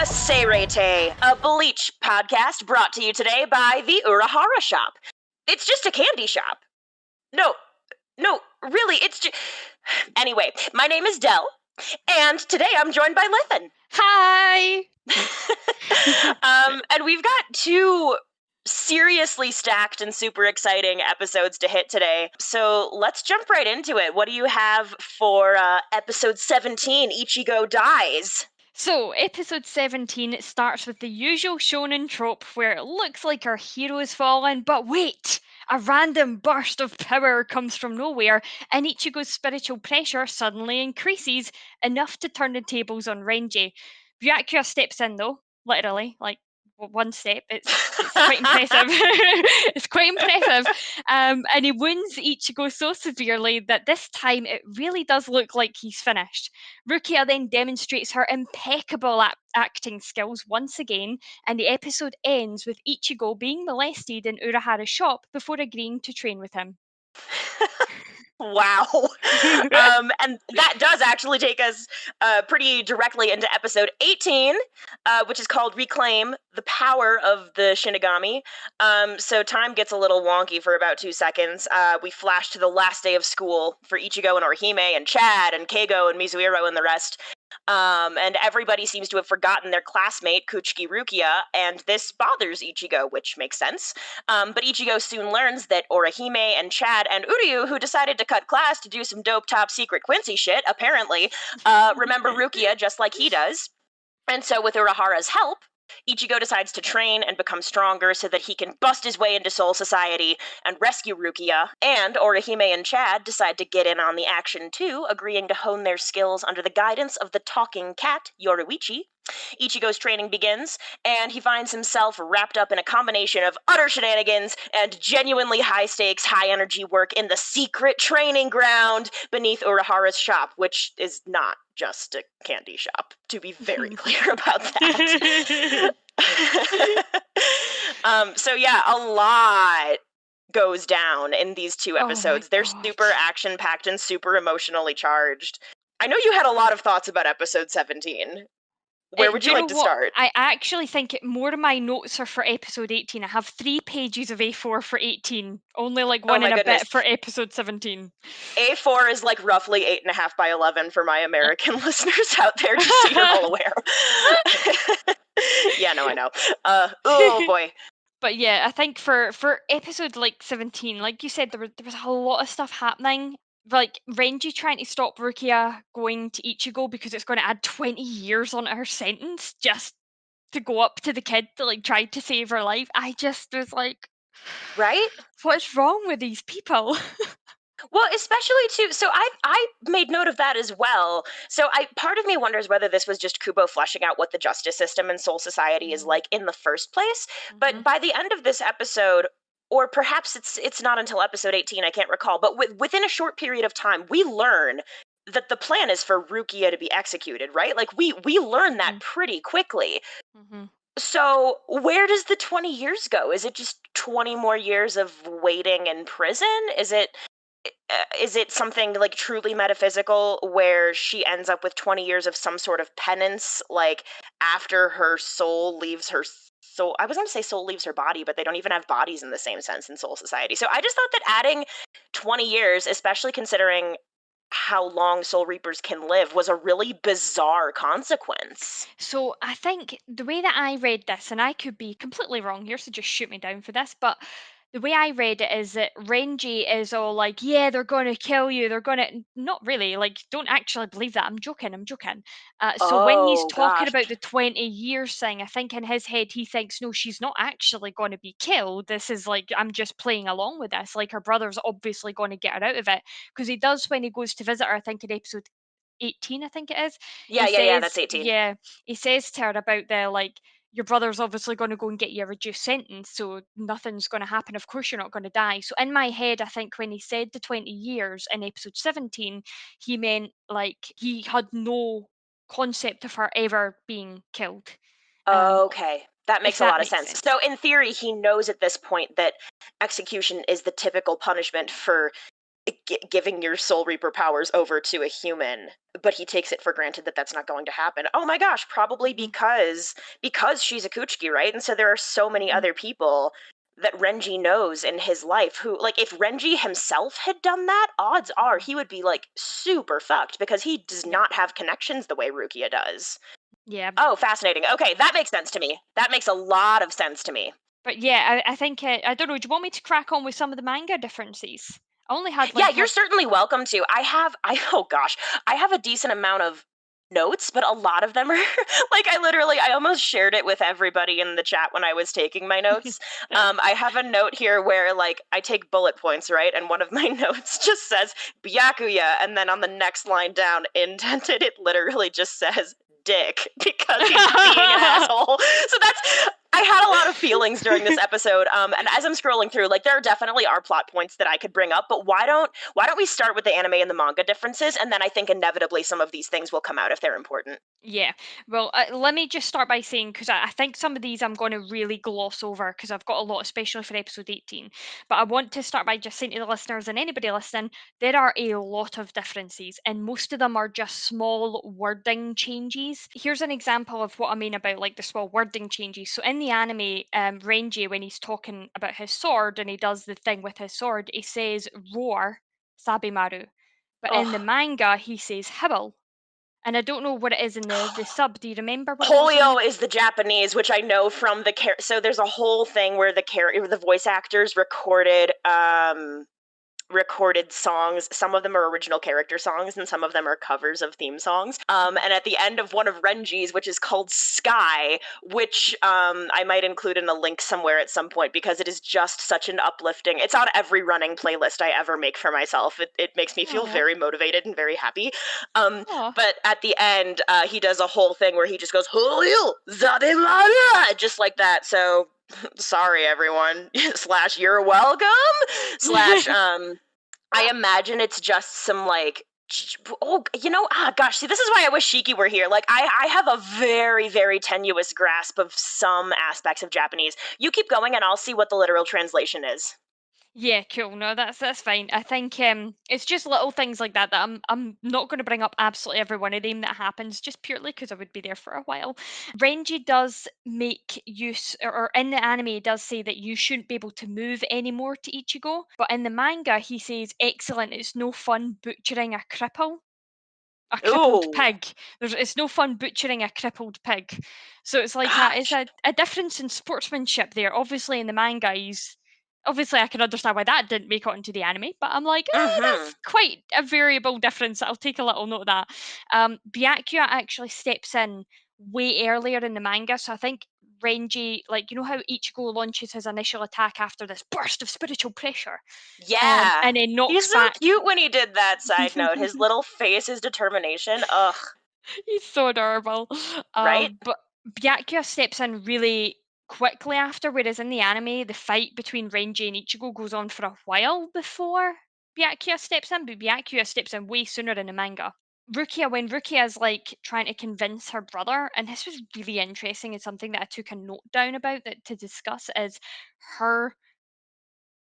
Seireitei, a Bleach podcast brought to you today by the Urahara Shop. It's just a candy shop. No, really, it's just... Anyway, my name is Dell, and today I'm joined by Lethan. Hi! And we've got two seriously stacked and super exciting episodes to hit today. So let's jump right into it. What do you have for episode 17, Ichigo Dies? So, episode 17 starts with the usual shonen trope where it looks like our hero has fallen, but wait! A random burst of power comes from nowhere, and Ichigo's spiritual pressure suddenly increases, enough to turn the tables on Renji. Byakuya steps in though, literally, like one step. It's quite impressive. It's quite impressive. And he wounds Ichigo so severely that this time it really does look like he's finished. Rukia then demonstrates her impeccable acting skills once again, and the episode ends with Ichigo being molested in Urahara's shop before agreeing to train with him. Wow. And that does actually take us pretty directly into episode 18, which is called Reclaim the Power of the Shinigami. So time gets a little wonky for about 2 seconds. We flash to the last day of school for Ichigo and Orihime and Chad and Keigo and Mizuhiro and the rest. And everybody seems to have forgotten their classmate, Kuchiki Rukia, and this bothers Ichigo, which makes sense. But Ichigo soon learns that Orihime and Chad and Uryu, who decided to cut class to do some dope top secret Quincy shit, apparently, remember Rukia just like he does. And so with Urahara's help, Ichigo decides to train and become stronger so that he can bust his way into Soul Society and rescue Rukia. And Orihime and Chad decide to get in on the action too, agreeing to hone their skills under the guidance of the talking cat, Yoruichi. Ichigo's training begins, and he finds himself wrapped up in a combination of utter shenanigans and genuinely high-stakes, high-energy work in the secret training ground beneath Urahara's shop, which is not just a candy shop, to be very clear about that. So yeah, a lot goes down in these two episodes. They're super action-packed and super emotionally charged. I know you had a lot of thoughts about episode 17. Where would you like to start? I actually think more of my notes are for episode 18. I have 3 pages of A4 for 18. Only like one and a bit for episode 17. A4 is like roughly 8.5 by 11 for my American listeners out there, just so you're all aware. Yeah, no, I know. Oh boy. But yeah, I think for episode like 17, like you said, there was a lot of stuff happening. Like Renji trying to stop Rukia going to Ichigo because it's going to add 20 years onto her sentence just to go up to the kid to like try to save her life. I just was like, right? What's wrong with these people? Well, especially too. So I made note of that as well. So part of me wonders whether this was just Kubo fleshing out what the justice system in Soul Society is like in the first place. But by the end of this episode, or perhaps it's not until episode 18, I can't recall, but within a short period of time, we learn that the plan is for Rukia to be executed, right? Like we learn that pretty quickly. So where does the 20 years go? Is it just 20 more years of waiting in prison? Is it something like truly metaphysical where she ends up with 20 years of some sort of penance, like after her soul leaves her soul? I was going to say soul leaves her body, but they don't even have bodies in the same sense in Soul Society. So I just thought that adding 20 years, especially considering how long Soul Reapers can live, was a really bizarre consequence. So I think the way that I read this, and I could be completely wrong here, so just shoot me down for this, but the way I read it is that Renji is all like, yeah, they're going to kill you. They're going to, not really, like, don't actually believe that. I'm joking. So when he's talking about the 20 years thing, I think in his head, he thinks, no, she's not actually going to be killed. This is like, I'm just playing along with this. Like, her brother's obviously going to get her out of it. Because he does when he goes to visit her, I think in episode 18, I think it is. Yeah, that's 18. Yeah, he says to her about the, like, your brother's obviously going to go and get you a reduced sentence, so nothing's going to happen. Of course, you're not going to die. So in my head, I think when he said the 20 years in episode 17, he meant like he had no concept of her ever being killed. Okay, that makes a lot of sense. So in theory, he knows at this point that execution is the typical punishment for giving your Soul Reaper powers over to a human, but he takes it for granted that that's not going to happen. Oh my gosh, probably Mhm. because she's a Kuchiki, right? And so there are so many Mhm. other people that Renji knows in his life who, like, if Renji himself had done that, odds are Mhm. he would be like super fucked because he does Yep. not have connections the way Rukia does. Yeah. Oh, fascinating. Okay, that makes sense to me. That makes a lot of sense to me. But yeah, I think I don't know. Do you want me to crack on with some of the manga differences? I only had Yeah, like you're a certainly welcome to. Oh gosh, I have a decent amount of notes, but a lot of them are like I almost shared it with everybody in the chat when I was taking my notes. I have a note here where like I take bullet points, right? And one of my notes just says Byakuya, and then on the next line down, indented, it literally just says dick because he's being an asshole. So that's I had a lot of feelings during this episode, and as I'm scrolling through, like there definitely are plot points that I could bring up. But why don't we start with the anime and the manga differences, and then I think inevitably some of these things will come out if they're important. Yeah. Well, let me just start by saying, because I think some of these I'm going to really gloss over because I've got a lot, especially for episode 18. But I want to start by just saying to the listeners and anybody listening, there are a lot of differences, and most of them are just small wording changes. Here's an example of what I mean about like the small wording changes. So in the anime, Renji, when he's talking about his sword and he does the thing with his sword, he says roar, Sabimaru. But in the Oh, manga, he says hibble. And I don't know what it is in the sub. Do you remember what it was in the? Polio is the Japanese, which I know from so there's a whole thing where the voice actors recorded songs. Some of them are original character songs, and some of them are covers of theme songs. And at the end of one of Renji's, which is called Sky, which I might include in a link somewhere at some point because it is just such an uplifting. It's on every running playlist I ever make for myself. It makes me feel Oh, very motivated and very happy. Um, oh. but at the end, he does a whole thing where he just goes "Julio Zadimara," just like that. So sorry everyone slash you're welcome slash I imagine it's just some like gosh, see, this is why I wish Shiki were here. Like, I have a very, very tenuous grasp of some aspects of Japanese. You keep going, and I'll see what the literal translation is. Yeah, cool. No, that's fine. I think it's just little things like that that I'm not going to bring up absolutely every one of them that happens just purely because I would be there for a while. Renji does make use, or in the anime, he does say that you shouldn't be able to move anymore to Ichigo, but in the manga, he says, "Excellent. It's no fun butchering a cripple." A crippled Ooh, pig. It's no fun butchering a crippled pig. So it's like it's gosh. a difference in sportsmanship there. Obviously, in the manga, he's obviously I can understand why that didn't make it into the anime, but I'm like, Mm-hmm. that's quite a variable difference. I'll take a little note of that. Byakuya actually steps in way earlier in the manga, so I think Renji, like you know how Ichigo launches his initial attack after this burst of spiritual pressure, Yeah. and then He's knocks so back. cute when he did that, side note. His little face, his determination. Ugh, He's so adorable. right? But Byakuya steps in really quickly after, whereas in the anime, the fight between Renji and Ichigo goes on for a while before Byakuya steps in, but Byakuya steps in way sooner in the manga. Rukia, when Rukia is like trying to convince her brother, and this was really interesting, and something that I took a note down about that to discuss is her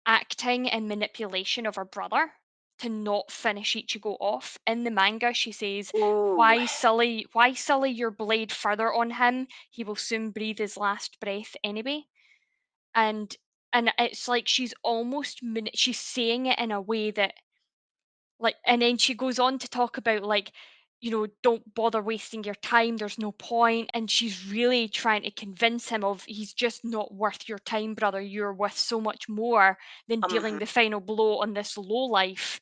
acting and manipulation of her brother to not finish Ichigo off. In the manga, she says, Ooh. why sully your blade further on him? He will soon breathe his last breath anyway." And it's like she's almost she's saying it in a way that like, and then she goes on to talk about like, don't bother wasting your time. There's no point. And she's really trying to convince him of he's just not worth your time, brother. You're worth so much more than dealing Mhm. the final blow on this low life.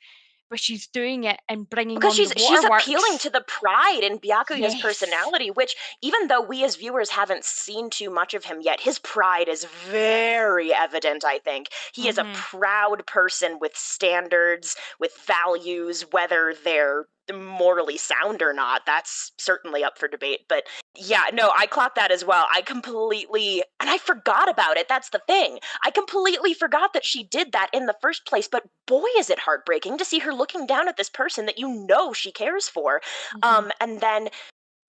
But she's doing it and bringing Because on the she's appealing waterworks. to the pride in Byakuya's Yes. personality, which even though we as viewers haven't seen too much of him yet, his pride is very evident, I think. He is a Hmm. proud person with standards, with values, whether they're morally sound or not. That's certainly up for debate. But yeah, no, I clocked that as well. And I forgot about it. That's the thing. I completely forgot that she did that in the first place, but boy, is it heartbreaking to see her looking down at this person that you know she cares for. Hmm. And then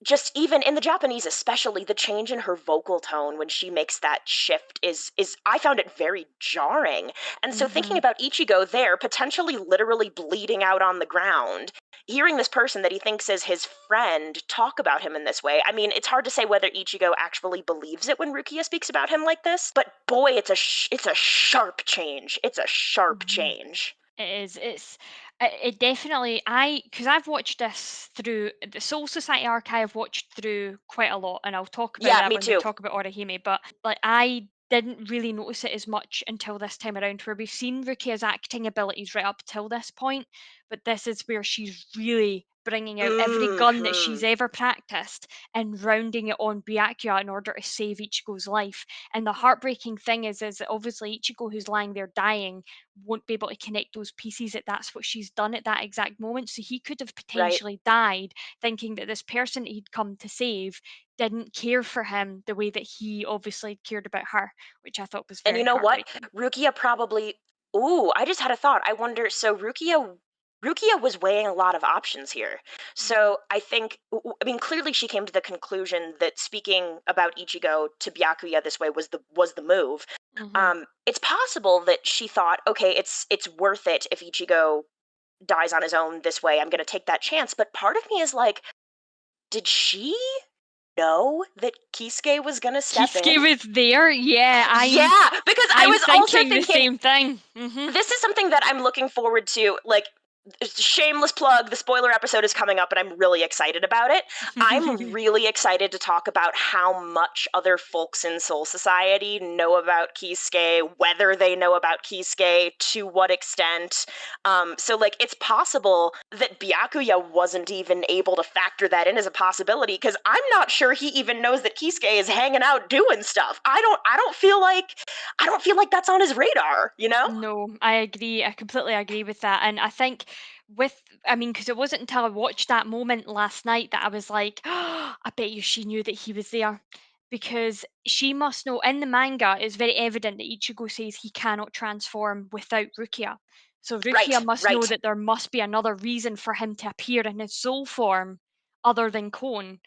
just even in the Japanese especially, the change in her vocal tone when she makes that shift is I found it very jarring. And so thinking Mhm. about Ichigo there, potentially literally bleeding out on the ground, hearing this person that he thinks is his friend talk about him in this way. I mean, it's hard to say whether Ichigo actually believes it when Rukia speaks about him like this, but boy, it's a sharp change. It's a sharp Mhm. change. It is. It definitely. Because I've watched this through the Soul Society arc. I've watched through quite a lot, and I'll talk about Yeah, that me when we too. talk about Orihime. But like, I didn't really notice it as much until this time around, where we've seen Rukia's acting abilities right up till this point, but this is where she's really bringing out every gun that she's Mhm. ever practiced and rounding it on Byakuya in order to save Ichigo's life. And the heartbreaking thing is that obviously Ichigo, who's lying there dying, won't be able to connect those pieces, that that's what she's done at that exact moment. So he could have Right. potentially died thinking that this person that he'd come to save didn't care for him the way that he obviously cared about her, which I thought was And you very know what? heartbreaking. Rukia probably Ooh, I just had a thought. I wonder, so Rukia was weighing a lot of options here. Mhm. So I think I mean clearly she came to the conclusion that speaking about Ichigo to Byakuya this way was the move. Mhm. It's possible that she thought, okay, it's worth it if Ichigo dies on his own this way. I'm going to take that chance. But part of me is like, did she know that Kisuke was going to step Kisuke in? was there. Yeah, Yeah, because I I'm was also thinking the thinking same thing. Mhm. this is something that I'm looking forward to. Like, shameless plug, the spoiler episode is coming up, and I'm really excited about it. I'm really excited to talk about how much other folks in Soul Society know about Kisuke, whether they know about Kisuke, to what extent. So, like, it's possible that Byakuya wasn't even able to factor that in as a possibility, because I'm not sure he even knows that Kisuke is hanging out doing stuff. I don't feel like that's on his radar, you know? No, I agree. I completely agree with that. And I think I mean, because it wasn't until I watched that moment last night that I was like, I bet you she knew that he was there. Because she must know, in the manga, it's very evident that Ichigo says he cannot transform without Rukia. So Rukia Right, must know right. that there must be another reason for him to appear in his soul form other than Kon.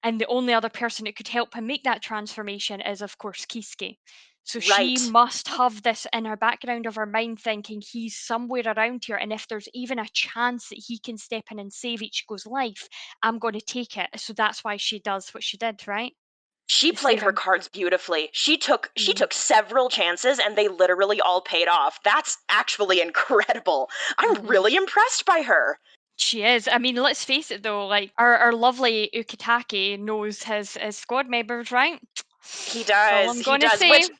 And the only other person that could help him make that transformation is, of course, Kisuke. So she Right. must have this in her background of her mind, thinking he's somewhere around here. And if there's even a chance that he can step in and save Ichigo's life, I'm going to take it. So that's why she does what she did, right? She To played save her him. cards beautifully. She Mm. took several chances and they literally all paid off. That's actually incredible. I'm Hmm. really impressed by her. She is. I mean, let's face it though, like our lovely Ukitake knows his squad members, right? He That's all does. I'm He gonna does. say. Which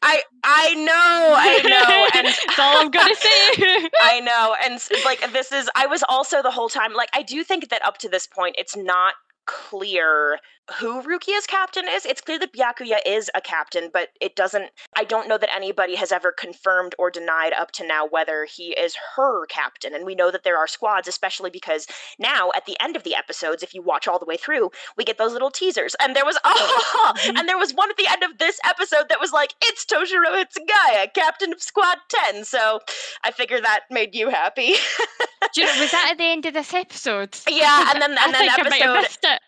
I know. And That's all I'm gonna say. I know. And like this is I was also the whole time like I do think that up to this point it's not clear who Rukia's captain is. It's clear that Byakuya is a captain, but I don't know that anybody has ever confirmed or denied up to now whether he is her captain. And we know that there are squads, especially because now at the end of the episodes, if you watch all the way through, we get those little teasers. And there was Mhm. and there was one at the end of this episode that was like, it's Toshiro Itsugaya, captain of Squad 10. So I figure that made you happy. Do you know, was that at the end of this episode? Yeah, and then I think I might have episode missed it.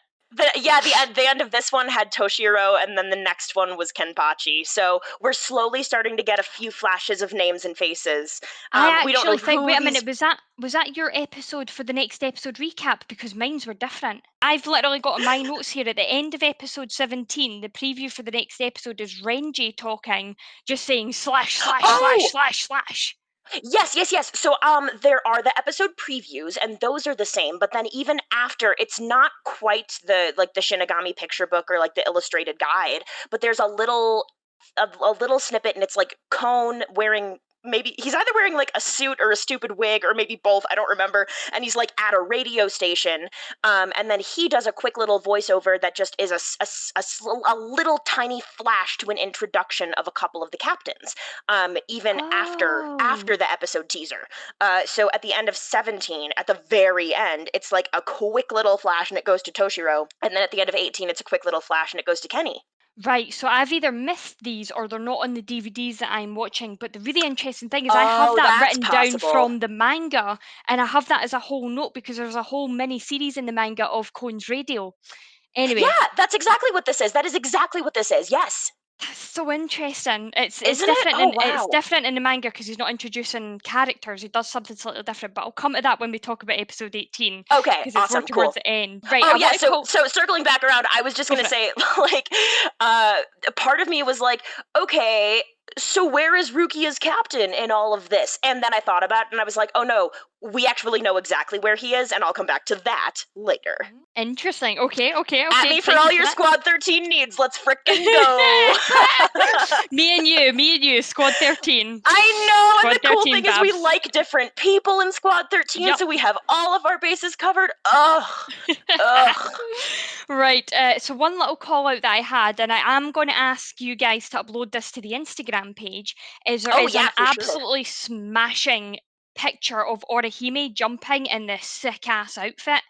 the end of this one had Toshiro, and then the next one was Kenpachi. So we're slowly starting to get a few flashes of names and faces. I We don't know actually think, who wait a these. minute, was that your episode for the next episode recap? Because mine's were different. I've literally got in my notes here at the end of episode 17, the preview for the next episode is Renji talking, just saying slash slash slash Oh, slash slash. yes, yes, yes. So there are the episode previews, and those are the same. But then even after, it's not quite the Shinigami picture book or like the illustrated guide. But there's a little snippet, and it's like Cone wearing, maybe he's either wearing like a suit or a stupid wig or maybe both, I don't remember, and he's like at a radio station, and then he does a quick little voiceover that just is a little tiny flash to an introduction of a couple of the captains, even after Oh. the episode teaser. So at the end of 17, at the very end, it's like a quick little flash and it goes to Toshiro, and then at the end of 18 it's a quick little flash and it goes to Kenny. Right, so I've either missed these or they're not on the DVDs that I'm watching. But the really interesting thing is I have Oh, that that's written down possible. from the manga, and I have that as a whole note because there's a whole mini series in the manga of Kone's radio. Anyway. Yeah, that's exactly what this is. That is exactly what this is. Yes. That's so interesting. It's Isn't it? different Oh, it's wow. different in the manga because he's not introducing characters. He does something slightly different, but I'll come to that when we talk about episode 18 Okay, because it's more awesome, cool. towards the end. Right. Oh I yeah, want to call. so circling back around, I was just Go gonna for it. say, like, part of me was like, okay, so where is Rukia's captain in all of this? And then I thought about it, and I was like, oh no, we actually know exactly where he is, and I'll come back to that later. Interesting. Okay. At me for all excited your that. Squad 13 needs. Let's frickin' go. Me and you, Squad 13. I know, Squad and the cool 13 thing is we babs. like different people in Squad 13, Yup. so we have all of our bases covered. Ugh. Ugh. Right, so one little call out that I had, and I am going to ask you guys to upload this to the Instagram page, is there Oh is yeah, an for sure. absolutely smashing picture of Orihime jumping in this sick ass outfit.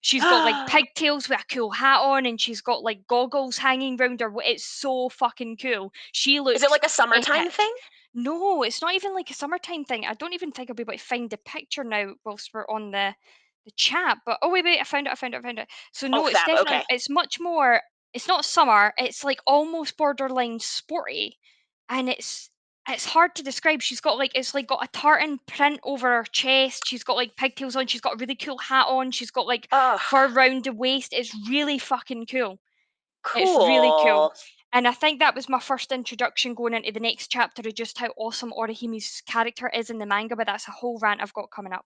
She's got like pigtails with a cool hat on, and she's got like goggles hanging round her. It's so fucking cool. She looks Is it like a summertime epic. thing? No, it's not even like a summertime thing. I don't even think I'll be able to find the picture now whilst we're on the chat. But oh wait, I found it. So Oh, no, it's fab. definitely Okay. it's much more. It's not summer. It's like almost borderline sporty, and it's hard to describe. She's got like it's like got a tartan print over her chest. She's got like pigtails on. She's got a really cool hat on. She's got like Ugh. fur round the waist. It's really fucking cool. It's really cool. Cool. And I think that was my first introduction going into the next chapter of just how awesome Orihime's character is in the manga, but that's a whole rant I've got coming up.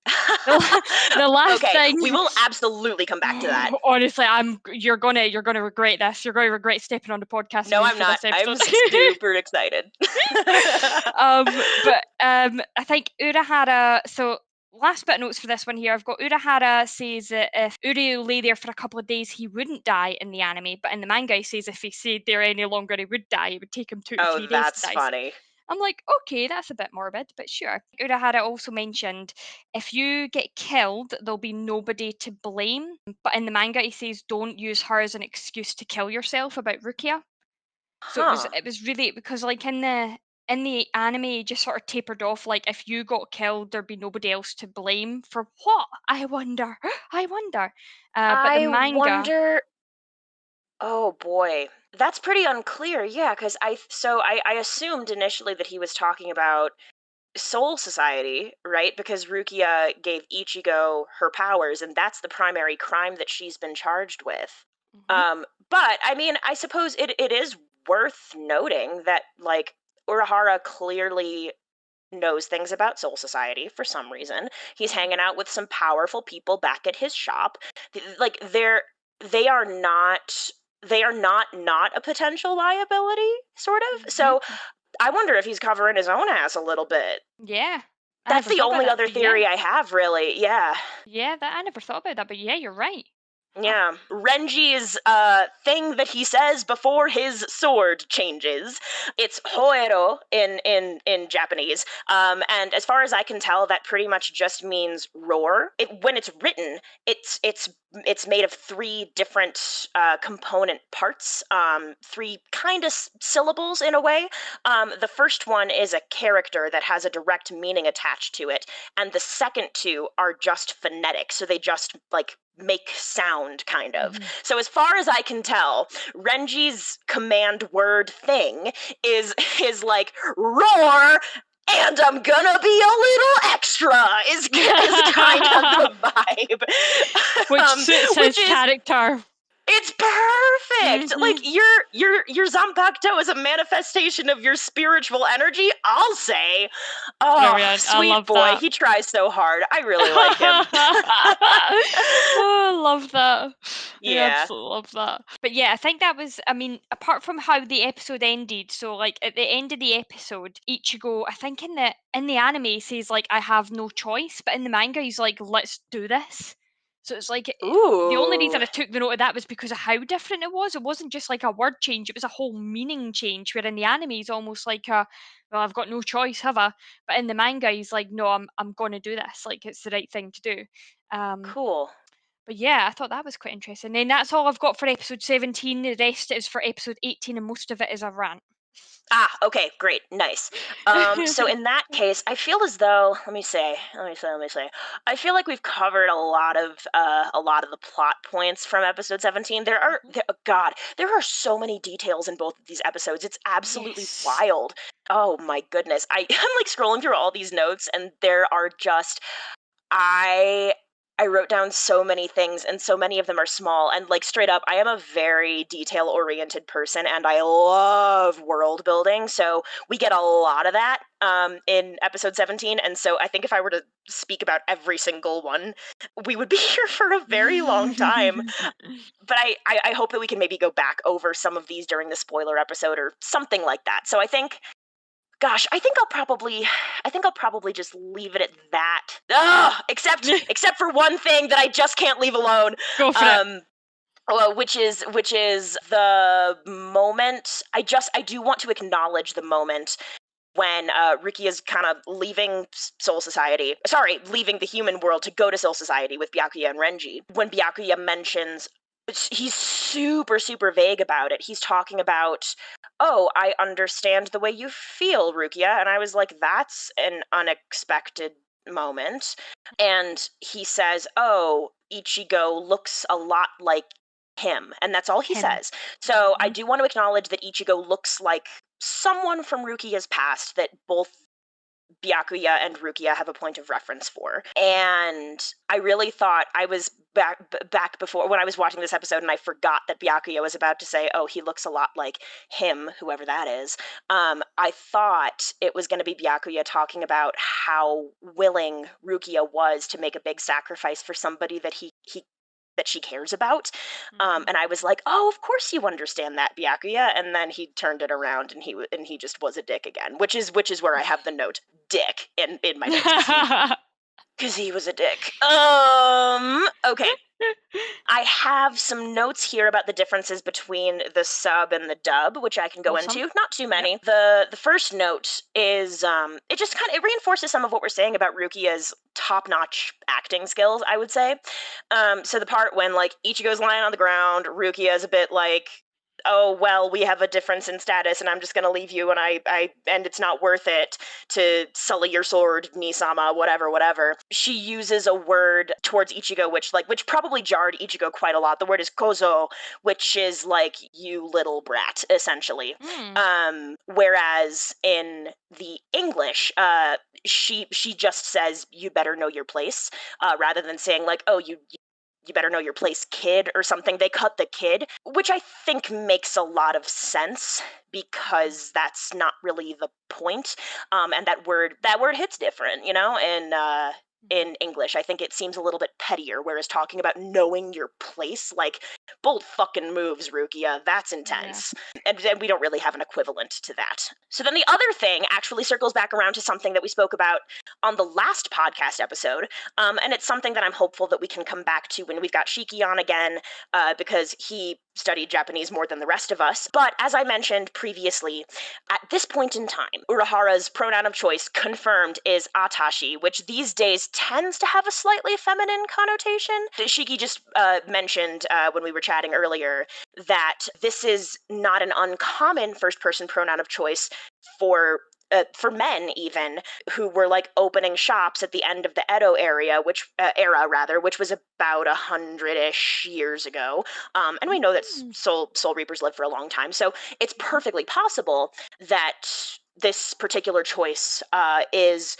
The last Okay, thing we will absolutely come back to that. honestly, you're gonna regret this. You're gonna regret stepping on the podcast No, with me I'm for not. this I'm episode. super excited. I think Urahara. So last bit of notes for this one here. I've got Urahara says that if Uri lay there for a couple of days, he wouldn't die in the anime, but in the manga, he says if he stayed there any longer, he would die. It would take him 2 to Oh, 3 days to that's die. funny. I'm like, okay, that's a bit morbid, but sure. Urahara also mentioned if you get killed, there'll be nobody to blame. But in the manga, he says don't use her as an excuse to kill yourself about Rukia. So Huh. it was really because like in the anime it just sort of tapered off like if you got killed there'd be nobody else to blame for what? I wonder. I wonder. But the I manga. wonder. Oh boy, that's pretty unclear. Yeah, because I assumed initially that he was talking about Soul Society, right? Because Rukia gave Ichigo her powers, and that's the primary crime that she's been charged with. Mhm. But I mean, I suppose it is worth noting that like Urahara clearly knows things about Soul Society for some reason. He's hanging out with some powerful people back at his shop. Like they are not not a potential liability, sort of. Mhm. So I wonder if he's covering his own ass a little bit. Yeah. I That's never the thought about only that, other but yeah. theory I have, really. Yeah. Yeah, that I never thought about that, but yeah, you're right. Huh. Yeah. Renji's thing that he says before his sword changes. It's hoero in Japanese. And as far as I can tell, that pretty much just means roar. When it's written, it's made of three different component parts, three kind of syllables in a way. The first one is a character that has a direct meaning attached to it, and the second two are just phonetic, so they just like make sound kind of. Mhm. So as far as I can tell, Renji's command word thing is like roar and I'm gonna be a little extra is kind of the vibe. Which suits Which his is character. it's perfect. Like Mhm. your Zanpakuto is a manifestation of your spiritual energy, I'll say. Oh, Brilliant. I sweet love boy. that. He tries so hard. I really like him. Oh, I love that. I Yeah. absolutely love that. But yeah, I think that was, I mean, apart from how the episode ended, so like at the end of the episode, Ichigo, I think in the anime he says like I have no choice, but in the manga he's like, let's do this. So it's like the only Ooh. reason I took the note of that was because of how different it was. It wasn't just like a word change, it was a whole meaning change. Where in the anime he's almost like a well, I've got no choice, have I? But in the manga, he's like, no, I'm going to do this. Like, it's the right thing to do. Um, Cool. but yeah, I thought that was quite interesting. And that's all I've got for episode 17. The rest is for episode 18, and most of it is a rant. Okay, great, nice. So in that case, I feel as though, let me say. I feel like we've covered a lot of the plot points from episode 17. Mhm. God, there are so many details in both of these episodes. It's absolutely Yes. wild. Oh my goodness. I'm like scrolling through all these notes, and there are just I I wrote down so many things, and so many of them are small, and like straight up, I am a very detail oriented person, and I love world building. So we get a lot of that in episode 17, and so I think if I were to speak about every single one, we would be here for a very long time. But I hope that we can maybe go back over some of these during the spoiler episode or something like that. So I think, gosh, I think I'll probably just leave it at that. Ugh, except for one thing that I just can't leave alone. Go for it. Um, which is the moment. I do want to acknowledge the moment when Rukia is kind of leaving Soul Society. Sorry, leaving the human world to go to Soul Society with Byakuya and Renji. When Byakuya mentions, he's super super vague about it. He's talking about, "Oh, I understand the way you feel, Rukia," and I was like, "That's an unexpected moment." And he says, "Oh, Ichigo looks a lot like him," and that's all he Him. says. So I Mhm. do want to acknowledge that Ichigo looks like someone from Rukia's past that both Byakuya and Rukia have a point of reference for. And I really thought I was back before when I was watching this episode, and I forgot that Byakuya was about to say, "Oh, he looks a lot like him, whoever that is." I thought it was going to be Byakuya talking about how willing Rukia was to make a big sacrifice for somebody that he that she cares about. Mhm. And I was like, "Oh, of course you understand that, Byakuya." And then he turned it around, and he just was a dick again, which is where I have the note "dick" in my notes, because he was a dick. Okay. I have some notes here about the differences between the sub and the dub, which I can go Awesome. into. Not too Yep. many. The first note is it just kind of it reinforces some of what we're saying about Rukia's top-notch acting skills, I would say. So the part when like Ichigo's lying on the ground, Rukia is a bit like, "Oh well, we have a difference in status, and I'm just gonna leave you, and and it's not worth it to sully your sword, Nisama, whatever, whatever." She uses a word towards Ichigo, which probably jarred Ichigo quite a lot. The word is kozo, which is like "you little brat," essentially. Mm. Whereas in the English, she just says "you better know your place," rather than saying like, "Oh, you better know your place, kid," or something. They cut the "kid," which I think makes a lot of sense because that's not really the point. And that word hits different, Mhm. in English. I think it seems a little bit pettier, whereas talking about knowing your place, like, bold fucking moves, Rukia. That's Yeah. intense. And we don't really have an equivalent to that. So then the other thing actually circles back around to something that we spoke about on the last podcast episode, and it's something that I'm hopeful that we can come back to when we've got Shiki on again, because he studied Japanese more than the rest of us. But as I mentioned previously, at this point in time, Urahara's pronoun of choice confirmed is atashi, which these days tends to have a slightly feminine connotation. Shiki just mentioned when we were chatting earlier that this is not an uncommon first person pronoun of choice for men even, who were like opening shops at the end of the Edo which was about 100-ish years ago. And we know that Mm. soul reapers live for a long time, so it's Mhm. perfectly possible that this particular choice is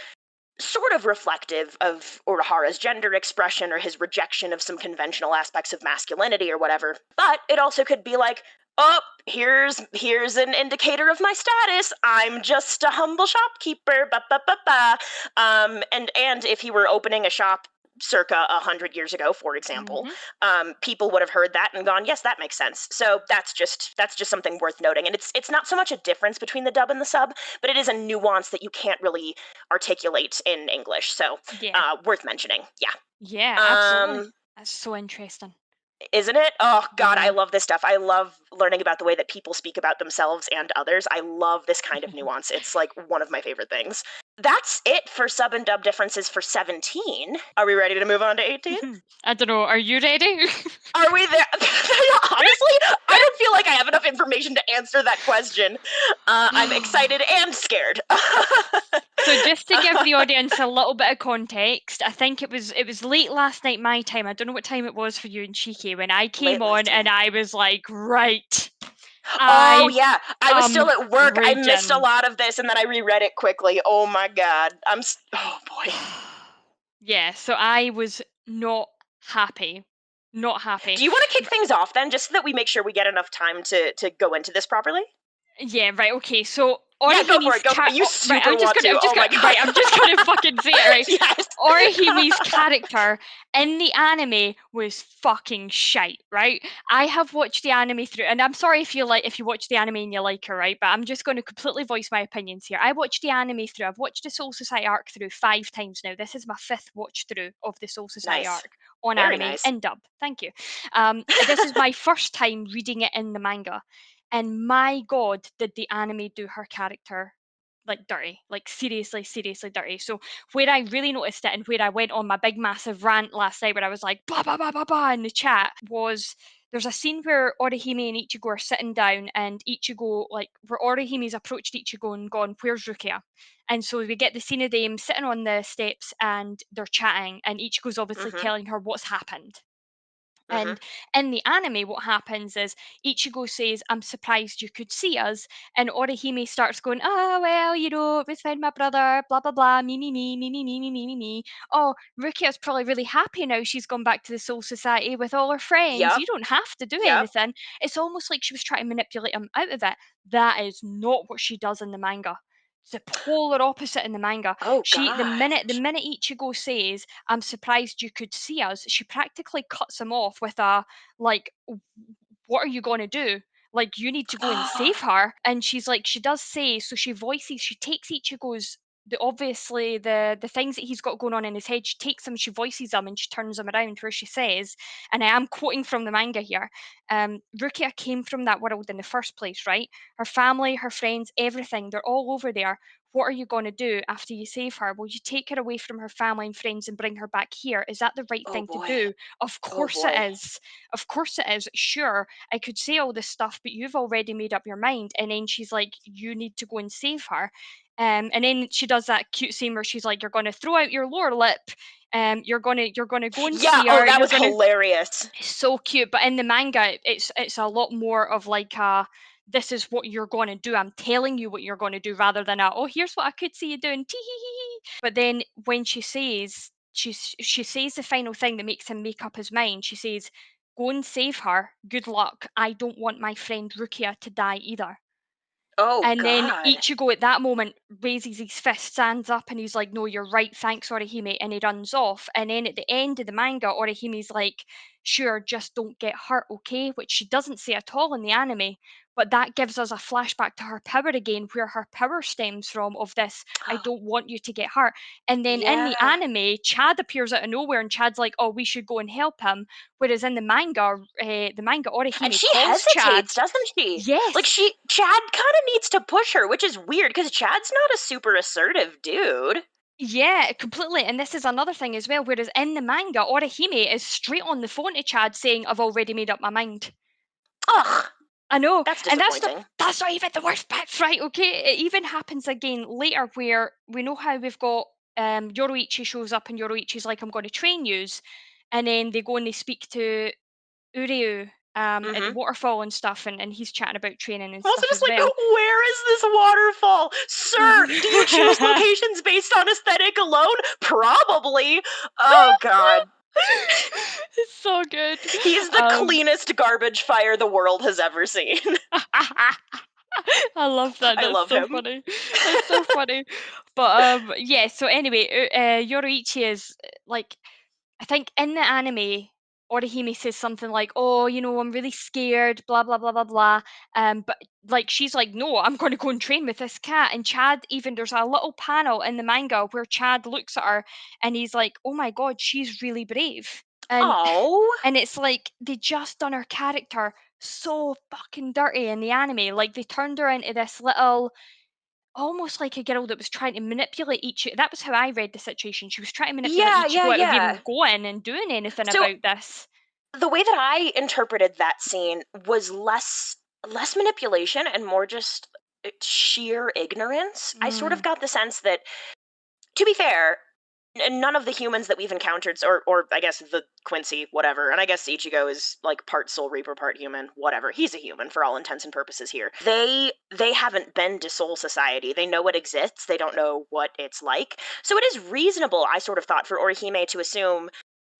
sort of reflective of Urahara's gender expression or his rejection of some conventional aspects of masculinity or whatever. But it also could be like, "Oh, here's an indicator of my status. I'm just a humble shopkeeper." Ba ba ba ba. And if he were opening a shop circa 100 years ago, for example, Mhm. people would have heard that and gone, "Yes, that makes sense." So that's just something worth noting. And it's not so much a difference between the dub and the sub, but it is a nuance that you can't really articulate in English. So Yeah. worth mentioning. Yeah. Yeah, absolutely. Um, That's so interesting. Isn't it? Oh god, I Yeah. love this stuff. I love learning about the way that people speak about themselves and others. I love this kind of nuance. It's like one of my favorite things. That's it for sub and dub differences for 17. Are we ready to move on to 18? I don't know. Are you ready? Are we there? Honestly, I don't feel like I have enough information to answer that question. I'm excited and scared. So just to give the audience a little bit of context, I think it was late last night my time. I don't know what time it was for you and Cheeky when I came Late last on and night. I was like, right, Oh I yeah, I was still at work. I missed a raging. lot of this, and then I reread it quickly. Oh my god, oh boy. Yeah, so I was not happy. Not happy. Do you want to kick things off then, just so that we make sure we get enough time to go into this properly? Yeah, right, okay. So Yeah, go for Orihime's it. Go for it. You right, super want to. Oh my god. right, I'm just gonna fucking say it, right? Yes. Orihime's character in the anime was fucking shite, right? I have watched the anime through, and I'm sorry if you watch the anime and you like her, right? But I'm just going to completely voice my opinions here. I watched the anime through. I've watched the Soul Society arc through 5 times now. This is my 5th watch through of the Soul Society Nice. arc on Very anime nice. in dub. Thank you. This is my first time reading it in the manga, and my god, did the anime do her character like dirty, like seriously, seriously dirty. So where I really noticed it and where I went on my big massive rant last night where I was like blah blah blah blah blah in the chat was there's a scene where Orihime and Ichigo are sitting down and Ichigo like where Orihime's approached Ichigo and gone, "Where's Rukia?" And so we get the scene of them sitting on the steps and they're chatting and Ichigo's obviously Mhm. telling her what's happened. Mhm. And in the anime, what happens is Ichigo says, "I'm surprised you could see us." And Orihime starts going, "Oh, well, it was fine, my brother, blah, blah, blah, me, me, me, me, me, me, me, me, me, me. Oh, Rukia's probably really happy now she's gone back to the Soul Society with all her friends. Yep. You don't have to do Yep. anything." It's almost like she was trying to manipulate him out of it. That is not what she does in the manga. It's the polar opposite in the manga. Oh She god. the minute Ichigo says, "I'm surprised you could see us," she practically cuts him off with a like, what are you going to do? Like, you need to go and save her. And she's like, she does say, so she takes Ichigo's the things that he's got going on in his head. She takes them, she voices them, and she turns them around where she says, and I am quoting from the manga here. Rukia came from that world in the first place, right? Her family, her friends, everything, they're all over there. What are you going to do after you save her? Will you take her away from her family and friends and bring her back here? Is that the right Oh thing to boy. do? Of Oh course it boy. is. Of course it is. Sure, I could say all this stuff, but you've already made up your mind. And then she's like, "You need to go and save her." And then she does that cute scene where she's like, "You're going to throw out your lower lip. You're gonna go and Yeah, see oh her. that You're was gonna." hilarious. It's so cute. But in the manga, it's a lot more of like a, "This is what you're going to do. I'm telling you what you're going to do," rather than a, "Oh, here's what I could see you doing." Tee hee hee hee. But then when she says the final thing that makes him make up his mind. She says, "Go and save her. Good luck. I don't want my friend Rukia to die either." Oh And then god. Ichigo at that moment raises his fist, stands up, and he's like, "No, you're right. Thanks, Orihime." And he runs off. And then at the end of the manga, Orihime's like, "Sure, just don't get hurt, okay?" Which she doesn't say at all in the anime. But that gives us a flashback to her power again, where her power stems from of this, "I don't want you to get hurt." And then in the Yeah. anime, Chad appears out of nowhere, and Chad's like, "Oh, we should go and help him." Whereas in the manga, And Orihime she calls Chad. hesitates, doesn't she? Like Yes. Chad kind of needs to push her, which is weird because Chad's not a super assertive dude. Yeah, completely. And this is another thing as well. Whereas in the manga, Orihime is straight on the phone to Chad saying, "I've already made up my mind." Ugh, I know. that's And disappointing. that's not even the worst bit, right? Okay. It even happens again later where we know how we've got Yoroichi shows up and Yoroichi's like, "I'm going to train yous." And then they go and they speak to Uryu at the Mhm. waterfall and stuff, and he's chatting about training and I'm also stuff just as like, well. where is this waterfall? Sir, do you choose locations based on aesthetic alone? Probably. Oh god. It's so good. He's the Um, cleanest garbage fire the world has ever seen. I love that. I That's love so him. funny. That's so funny. But yeah. So anyway, Yoroichi is like, I think in the anime, Orihime says something like, "Oh, I'm really scared." Blah blah blah blah blah. But like she's like, "No, I'm going to go and train with this cat." And Chad, even there's a little panel in the manga where Chad looks at her and he's like, "Oh my god, she's really brave." And Oh. and it's like they just done her character so fucking dirty in the anime. Like they turned her into this little, almost like a girl that was trying to manipulate Ichigo. That was how I read the situation. She was trying to manipulate Yeah, yeah, Ichigo out of even yeah. going and doing anything So about this. the way that I interpreted that scene was less manipulation and more just sheer ignorance. I sort of Mm, got the sense that, to be fair, none of the humans that we've encountered, or I guess the Quincy, whatever, and I guess Ichigo is like part Soul Reaper, part human, whatever. He's a human for all intents and purposes here. They haven't been to Soul Society. They know it exists. They don't know what it's like. So it is reasonable, I sort of thought, for Orihime to assume,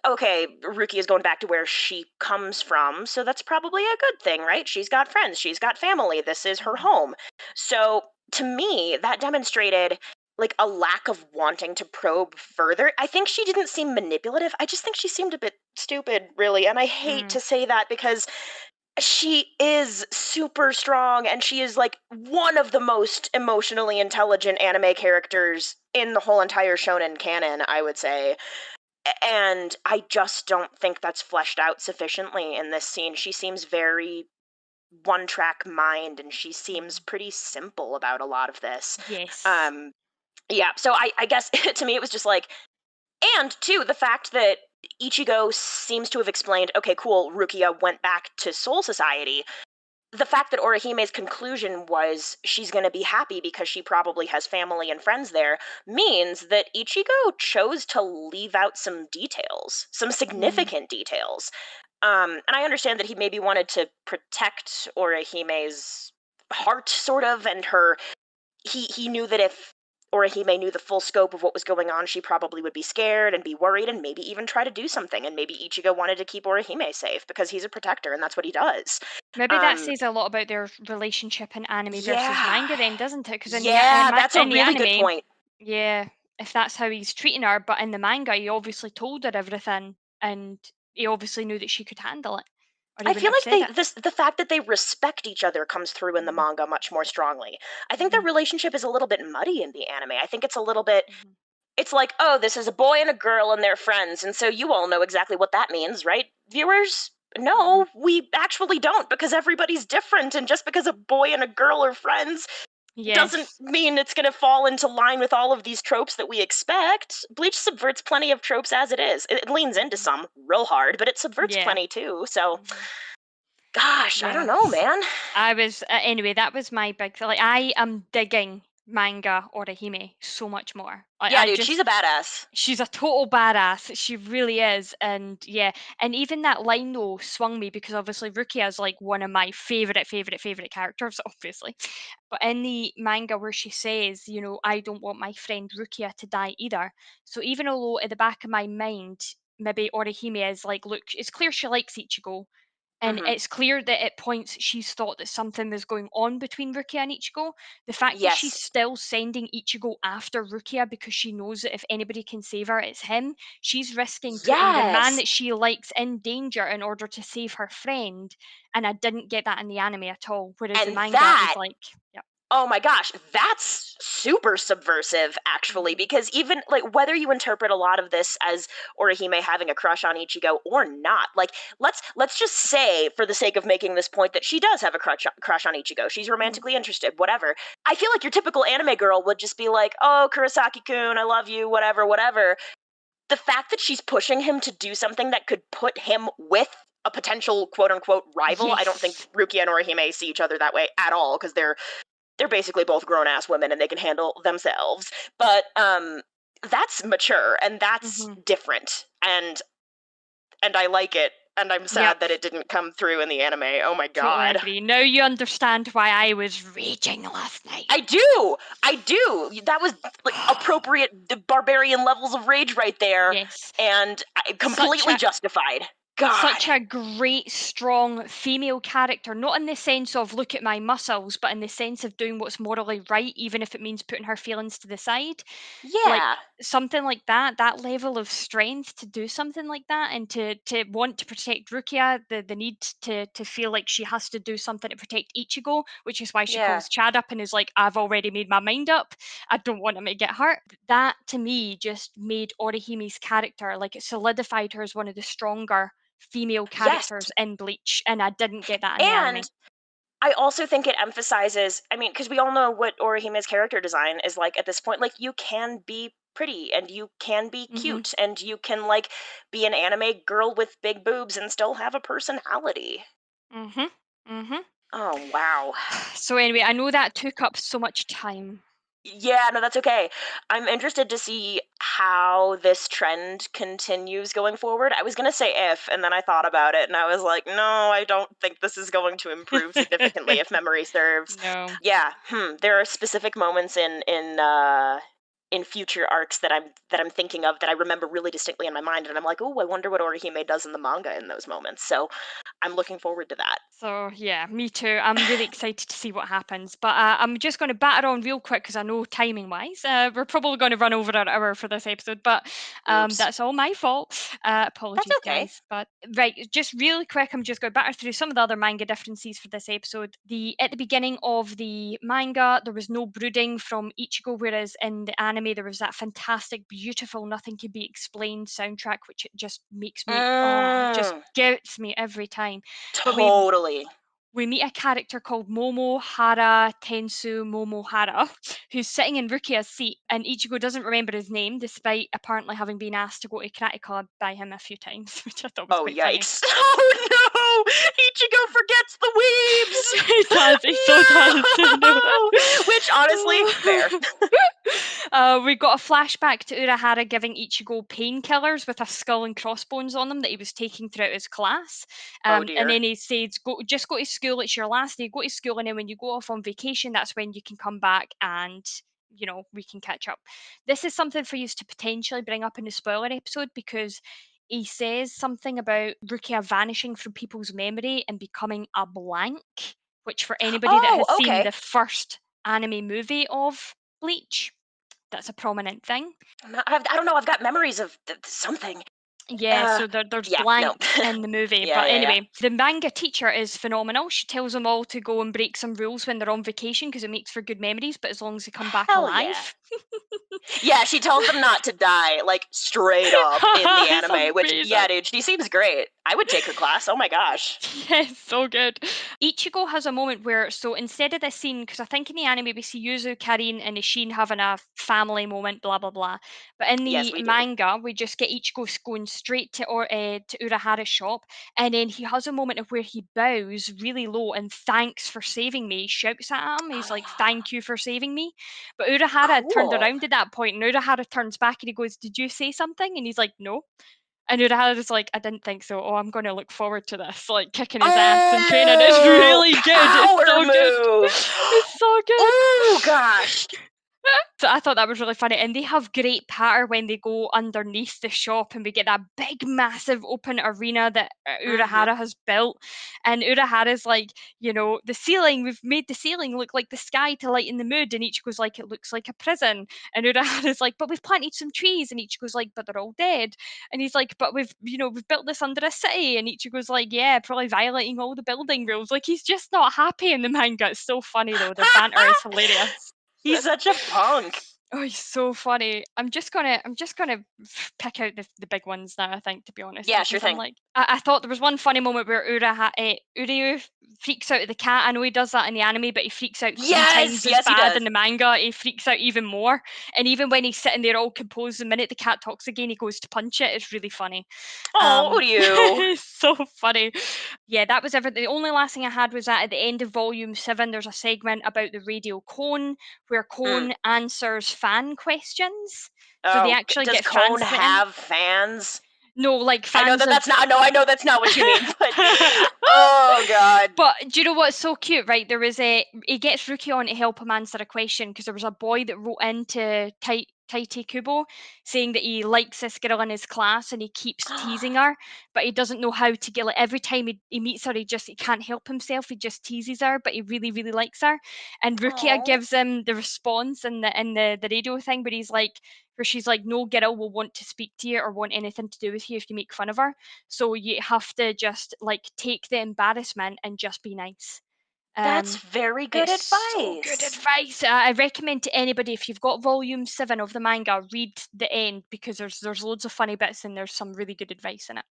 okay, Ruki is going back to where she comes from, so that's probably a good thing, right? She's got friends, she's got family, this is her mhm, home. So to me, that demonstrated like a lack of wanting to probe further. I think she didn't seem manipulative. I just think she seemed a bit stupid, really. And I hate mm, to say that because she is super strong and she is like one of the most emotionally intelligent anime characters in the whole entire shonen canon, I would say. And I just don't think that's fleshed out sufficiently in this scene. She seems very one track mind and she seems mhm. pretty simple about a lot of this. Yes. Um, yeah, so I guess to me it was just like, and two, the fact that Ichigo seems to have explained, okay, cool, Rukia went back to Soul Society. The fact that Orihime's conclusion was she's going to be happy because she probably has family and friends there means that Ichigo chose to leave out some details, some Mm, significant details. And I understand that he maybe wanted to protect Orihime's heart, sort of, and her. He knew that if Orihime knew the full scope of what was going on, she probably would be scared and be worried and maybe even try to do something. And maybe Ichigo wanted to keep Orihime safe because he's a protector and that's what he does. maybe that Um, says a lot about their relationship in anime versus yeah. manga then, doesn't it? Because in the Yeah, that's a in the really good anime, point. yeah, if that's how he's treating her, but in the manga, he obviously told her everything, and he obviously knew that she could handle it, or he I wouldn't feel have like said it. the fact that they respect each other comes through in the Mhm, manga much more strongly. I think their mhm, relationship is a little bit muddy in the anime. I think it's a little bit, mhm, it's like, oh, this is a boy and a girl and they're friends, and so you all know exactly what that means, right, viewers? mhm. No, we actually don't, because everybody's different, and just because a boy and a girl are friends doesn't Yes. mean it's going to fall into line with all of these tropes that we expect. Bleach subverts plenty of tropes as it is. It leans into Mhm. some real hard, but it subverts Yeah. plenty too. So, Mhm. gosh, I don't Yeah. know, man. I was anyway. That was my big like. I am digging manga Orihime so much more. Yeah, I dude, she's just a badass. she's a total badass. She really is. And yeah, and even that line though swung me because obviously Rukia is like one of my favorite characters, obviously. But in the manga where she says, you know, I don't want my friend Rukia to die either. So even although at the back of my mind, maybe Orihime is like, look, it's clear she likes Ichigo, and Hmm. it's clear that at points she's thought that something was going on between Rukia and Ichigo. The fact that she's Yes. still sending Ichigo after Rukia because she knows that if anybody can save her, it's him. She's risking putting the man Yes. that she likes in danger in order to save her friend. And I didn't get that in the anime at all. Whereas the And manga, it was that, like, yep. oh my gosh, that's super subversive, actually, Mhm, because even like whether you interpret a lot of this as Orihime having a crush on Ichigo or not, like let's just say, for the sake of making this point, that she does have a crush on Ichigo. She's mhm, romantically interested, whatever. I feel like your typical anime girl would just be like, "Oh, Kurosaki-kun, I love you, whatever, whatever." The fact that she's pushing him to do something that could put him with a potential quote unquote rival, I don't think yes. Rukia and Orihime see each other that way at all, because they're basically both grown ass women and they can handle themselves. But that's mature and that's Hmm. different, and I like it. And I'm sad Yep. that it didn't come through in the anime. Oh my Totally god. agree. Now you understand why I was raging last night. I do. I do. That was like appropriate, the barbarian levels of rage right there, Yes. and Such completely a justified. God. Such a great, strong female character, not in the sense of look at my muscles, but in the sense of doing what's morally right, even if it means putting her feelings to the side. Like Yeah. something like that level of strength to do something like that, and to want to protect Rukia, the need to feel like she has to do something to protect Ichigo, which is why she Yeah. calls Chad up and is like, I've already made my mind up. I don't want him to get hurt. That to me just made Orihime's character, like it solidified her as one of the stronger female Yes. characters in Bleach, and I didn't get that in the And anime. I also think it emphasizes, I mean, because we all know what Orihime's character design is like at this point. Like, you can be pretty and you can be Mhm. cute and you can, like, be an anime girl with big boobs and still have a personality. Mhm. Mhm. Oh, wow. So anyway, I know that took up so much time. Yeah, no, that's okay. I'm interested to see how this trend continues going forward. I was going to say if, and then I thought about it and I was like, no, I don't think this is going to improve significantly if memory serves. No. Yeah, there are specific moments in future arcs that I'm thinking of that I remember really distinctly in my mind, and I'm like, oh, I wonder what Orihime does in the manga in those moments. So I'm looking forward to that. So yeah, me too. I'm really excited to see what happens. But I'm just going to batter on real quick because I know timing wise, we're probably going to run over an hour for this episode. But Oops. that's all my fault. That's Apologies, okay. guys. But right, just really quick, I'm just going to batter through some of the other manga differences for this episode. At the beginning of the manga, there was no brooding from Ichigo, whereas in the anime there was that fantastic, beautiful, nothing can be explained soundtrack, which it just makes me just Mm, gets me every time. But totally. we meet a character called Momohara Tensu Momohara, who's sitting in Rukia's seat, and Ichigo doesn't remember his name, despite apparently having been asked to go to Karate Club by him a few times, which I thought was Oh, quite funny. yikes. Oh, no! Ichigo forgets the weebs! He does, he so does. No! Which, honestly, fair. We got a flashback to Urahara giving Ichigo painkillers with a skull and crossbones on them that he was taking throughout his class. Oh, And dear. then he says, just go to school, it's your last day, go to school, and then when you go off on vacation, that's when you can come back and we can catch up. This is something for you to potentially bring up in the spoiler episode because he says something about Rukia vanishing from people's memory and becoming a blank, which for anybody that Oh, has seen okay. the first anime movie of Bleach, that's a prominent thing. I don't know, I've got memories of something. Yeah, so there's Yeah, no. blanks in the movie. Yeah, But yeah, yeah. anyway, the manga teacher is phenomenal. She tells them all to go and break some rules when they're on vacation because it makes for good memories, but as long as they come back Hell yeah. alive. Yeah, she tells them not to die, like, straight up in the It's anime, which, yeah, amazing. dude, she seems great. I would take her class. Oh my gosh. Yes, so good. Ichigo has a moment where, so instead of this scene, because I think in the anime we see Yuzu, Karin, and Ishin having a family moment, blah blah blah. But in Yes, the we do. manga, we just get Ichigo going straight to Urahara's shop, and then he has a moment of where he bows really low and thanks for saving me. He shouts at him. He's like, "Thank you for saving me." But Urahara had turned Cool. around at that point, and Urahara turns back and he goes, "Did you say something?" And he's like, "No." And Urahara's like, "I didn't think so. Oh, I'm gonna look forward to this, like kicking his ass and training." It's Oh, really good. It's power so good. move. It's so good. Oh gosh. So I thought that was really funny. And they have great patter when they go underneath the shop and we get that big, massive open arena that Mhm. Urahara has built. And Urahara's like, the ceiling, we've made the ceiling look like the sky to lighten the mood. And each goes like, it looks like a prison. And Urahara's like, but we've planted some trees. And each goes like, but they're all dead. And he's like, but we've built this under a city. And each goes like, yeah, probably violating all the building rules. Like he's just not happy in the manga. It's so funny though. Their banter is hilarious. He's such a punk. Oh, he's so funny. I'm just gonna pick out the big ones now, I think, to be honest, Yeah, sure because I'm thing. like I thought there was one funny moment where Uryu freaks out at the cat. I know he does that in the anime, but he freaks out three Yes, times as yes, he bad does. in the manga. He freaks out even more. And even when he's sitting there all composed, the minute the cat talks again, he goes to punch it. It's really funny. Oh, you. It's so funny. Yeah, that was everything. The only last thing I had was that at the end of volume 7, there's a segment about the radio cone where Mm. Cone answers fan questions. So they Oh, actually does get fans Cone sitting. have fans? No, like I know fans that of. that's not. No, I know that's not what you mean. But oh god. But do you know what's so cute, right? There was he gets Rukia on to help him answer a question because there was a boy that wrote in to Seireitei Kubo, saying that he likes this girl in his class and he keeps teasing her, but he doesn't know how to get, like, every time he meets her, he can't help himself, he just teases her, but he really, really likes her. And Rukia Aw. gives him the response in the radio thing, but where she's like, no girl will want to speak to you or want anything to do with you if you make fun of her. So you have to just like take the embarrassment and just be nice. That's Um, very good it's so good advice. advice. I recommend to anybody, if you've got volume 7 of the manga, read the end, because there's loads of funny bits and there's some really good advice in it.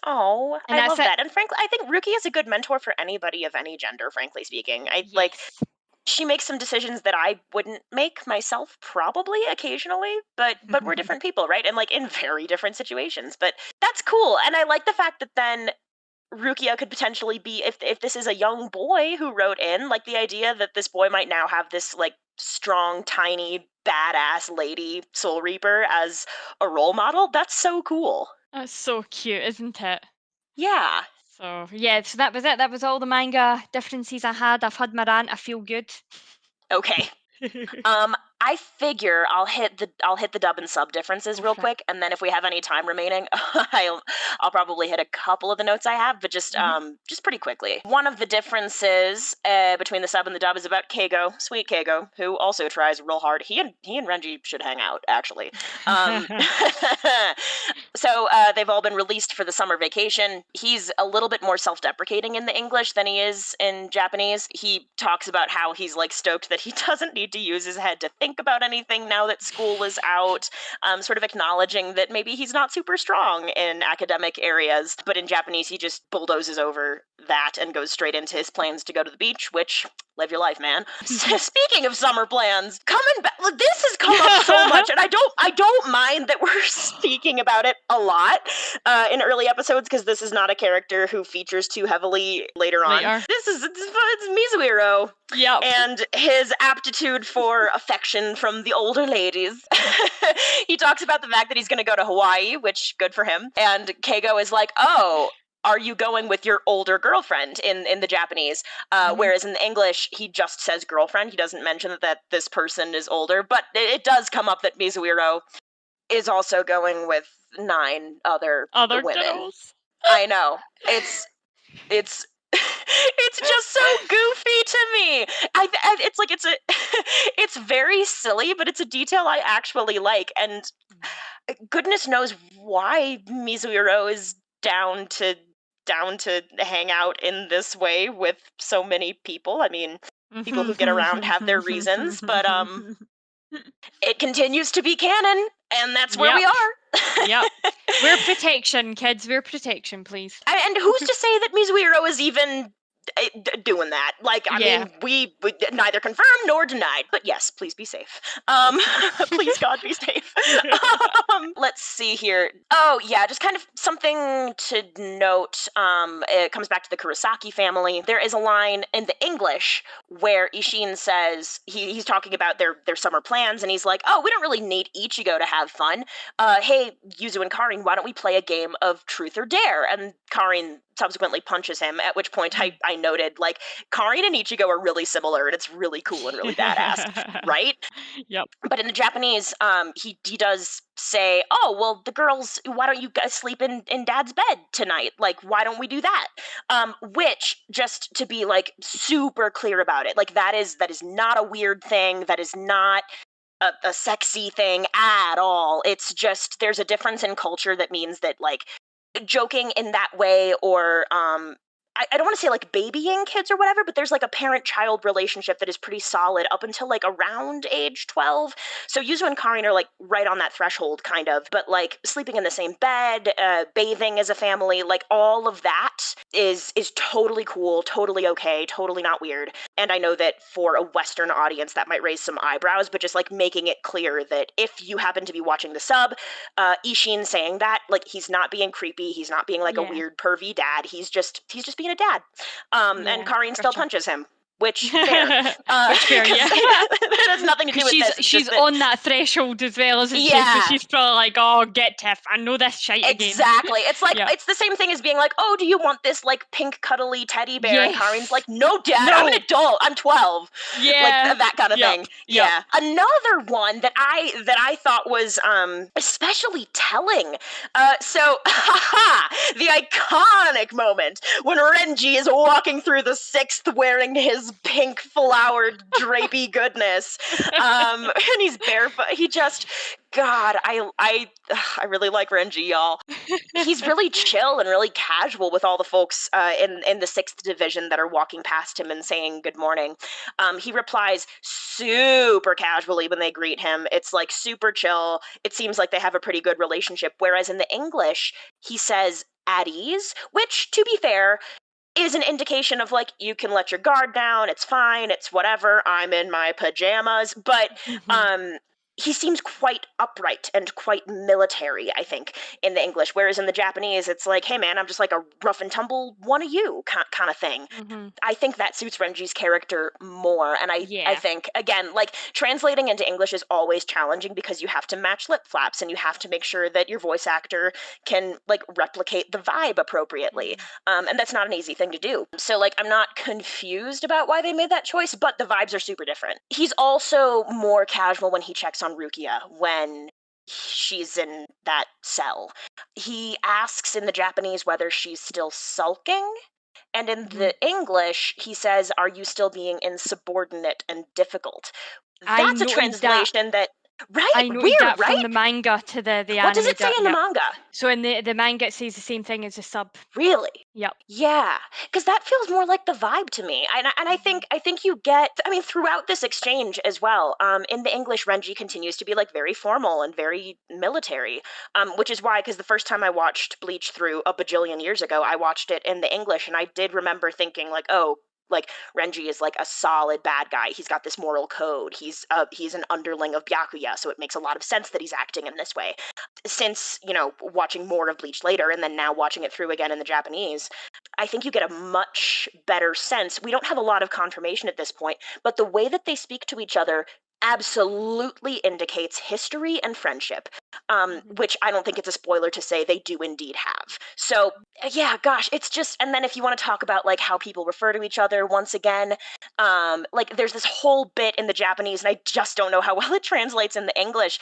Oh, And I that's love it. that. And frankly, I think Ruki is a good mentor for anybody of any gender, frankly speaking. I like Yes. she makes some decisions that I wouldn't make myself probably occasionally, but we're different people, right? And like in very different situations. But that's cool. And I like the fact that then Rukia could potentially be, if this is a young boy who wrote in, like the idea that this boy might now have this like strong, tiny, badass lady Soul Reaper as a role model. That's so cool. That's so cute, isn't it? Yeah. So yeah, so that was it. That was all the manga differences I had. I've had my rant. I feel good. Okay. I figure I'll hit the dub and sub differences Go real for it. quick, and then if we have any time remaining, I'll probably hit a couple of the notes I have, but Mhm. just pretty quickly. One of the differences between the sub and the dub is about Keigo, sweet Keigo, who also tries real hard. He and Renji should hang out, actually. Um, so they've all been released for the summer vacation. He's a little bit more self-deprecating in the English than he is in Japanese. He talks about how he's like stoked that he doesn't need to use his head to think about anything now that school is out, sort of acknowledging that maybe he's not super strong in academic areas, but in Japanese he just bulldozes over that and goes straight into his plans to go to the beach, which live your life, man. Speaking of summer plans, coming back, look, this has come up so much, and I don't mind that we're speaking about it a lot in early episodes, because this is not a character who features too heavily later on. Later. It's Mizuhiro Yep. and his aptitude for affection from the older ladies. He talks about the fact that he's going to go to Hawaii, which good for him. And Keigo is like, "Oh, are you going with your older girlfriend?" in the Japanese, whereas in the English he just says girlfriend. He doesn't mention that this person is older, but it does come up that Mizuhiro is also going with 9 other Other women. girls. I know. It's it's just so goofy to me. It's like it's very silly, but it's a detail I actually like, and goodness knows why Mizuhiro is down to hang out in this way with so many people. I mean, people who get around have their reasons, but it continues to be canon, and that's where we Yep. are. Yep. Wear protection, kids. Wear protection, please. And who's to say that Mizuhiro is even doing that? Like, I Yeah. mean, we neither confirmed nor denied. But yes, please be safe. Please, God, be safe. Let's see here. Oh, yeah, just kind of something to note. It comes back to the Kurosaki family. There is a line in the English where Ishin says he's talking about their summer plans, and he's like, "Oh, we don't really need Ichigo to have fun. Hey, Yuzu and Karin, why don't we play a game of Truth or Dare?" And Karin subsequently punches him, at which point I noted, like, Karin and Ichigo are really similar, and it's really cool and really badass, right? Yep. But in the Japanese, he does say, "Oh, well, the girls, why don't you guys sleep in Dad's bed tonight? Like, why don't we do that?" Which, just to be like super clear about it, like that is not a weird thing. That is not a sexy thing at all. It's just there's a difference in culture that means that like joking in that way, or I don't want to say like babying kids or whatever, but there's like a parent-child relationship that is pretty solid up until like around age 12. So Yuzu and Karin are like right on that threshold, kind of. But like sleeping in the same bed, bathing as a family, like all of that is totally cool, totally okay, totally not weird. And I know that for a Western audience that might raise some eyebrows, but just like making it clear that if you happen to be watching the sub, Ishin saying that, like, he's not being creepy, he's not being like a Yeah. weird pervy dad, he's just being a dad. And Yeah, Karin for still sure. punches him. which fair. Which fair, yeah. That has nothing to do with this. She's on that threshold as well, isn't she? So she's probably like, oh, get Tiff, I know this shite again. Exactly. It's like, Yeah. it's the same thing as being like, oh, do you want this like pink cuddly teddy bear? And Karin's like, no, Dad, No. I'm an adult. I'm 12. Yeah. Like that kind of thing. Yep. Yeah. Another one that I thought was especially telling. So the iconic moment when Renji is walking through the 6th wearing his pink flowered drapey goodness. And he's barefoot. He just, God, I really like Renji, y'all. He's really chill and really casual with all the folks in the 6th division that are walking past him and saying good morning. He replies super casually when they greet him. It's like super chill. It seems like they have a pretty good relationship. Whereas in the English, he says at ease, which, to be fair, is an indication of like, you can let your guard down, it's fine, it's whatever, I'm in my pajamas. But he seems quite upright and quite military, I think, in the English. Whereas in the Japanese, it's like, hey man, I'm just like a rough and tumble one of you kind of thing. I think that suits Renji's character more. And I think, again, like translating into English is always challenging because you have to match lip flaps and you have to make sure that your voice actor can like replicate the vibe appropriately. And that's not an easy thing to do. So like, I'm not confused about why they made that choice, but the vibes are super different. He's also more casual when he checks on Rukia when she's in that cell. He asks in the Japanese whether she's still sulking, and in the English, he says, are you still being insubordinate and difficult? That's a translation that right? I noted Weird, that right? from the manga to the anime. What does it say in the manga? So in the manga, it says the same thing as the sub. Really? Yep. Yeah, because that feels more like the vibe to me, and I think you get. I mean, throughout this exchange as well. In the English, Renji continues to be like very formal and very military. Which is why, because the first time I watched Bleach through a bajillion years ago, I watched it in the English, and I did remember thinking like, oh, like Renji is like a solid bad guy. He's got this moral code. He's an underling of Byakuya, so it makes a lot of sense that he's acting in this way. Since, watching more of Bleach later and then now watching it through again in the Japanese, I think you get a much better sense. We don't have a lot of confirmation at this point, but the way that they speak to each other absolutely indicates history and friendship, which I don't think it's a spoiler to say they do indeed have. So yeah, gosh, it's just, and then if you want to talk about like how people refer to each other once again, like there's this whole bit in the Japanese, and I just don't know how well it translates in the English,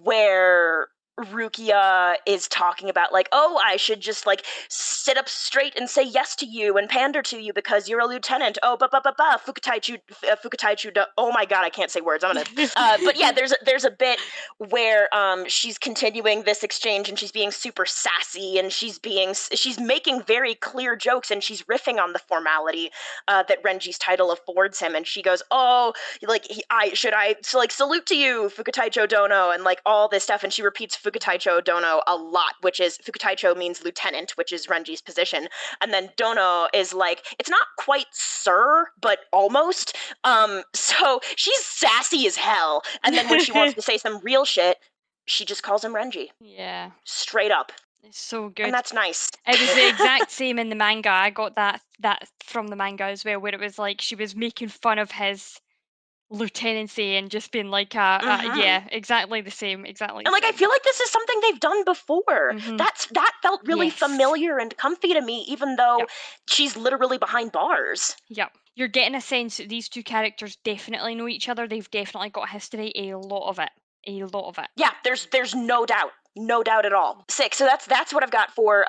where Rukia is talking about like, oh, I should just like sit up straight and say yes to you and pander to you because you're a lieutenant. Oh, Fukutaichu. Oh my God, I can't say words. I'm gonna. But yeah, there's a bit where she's continuing this exchange and she's being super sassy and she's making very clear jokes and she's riffing on the formality that Renji's title affords him, and she goes, oh, like I salute to you, Fukutaicho Dono, and like all this stuff, and she repeats Fukutaicho Dono a lot, which is, Fukutaicho means lieutenant, which is Renji's position, and then Dono is like, it's not quite sir, but almost. So she's sassy as hell, and then when she wants to say some real shit, she just calls him Renji. Yeah. Straight up. It's so good. And that's nice. It was the exact same in the manga. I got that from the manga as well, where it was like she was making fun of his lieutenancy and just being like, yeah, exactly the same. Exactly. And like, I feel like this is something they've done before. That felt really familiar and comfy to me, even though she's literally behind bars. Yep. You're getting a sense that these two characters definitely know each other. They've definitely got history, a lot of it. Yeah, there's no doubt. No doubt at all. Sick. So that's what I've got for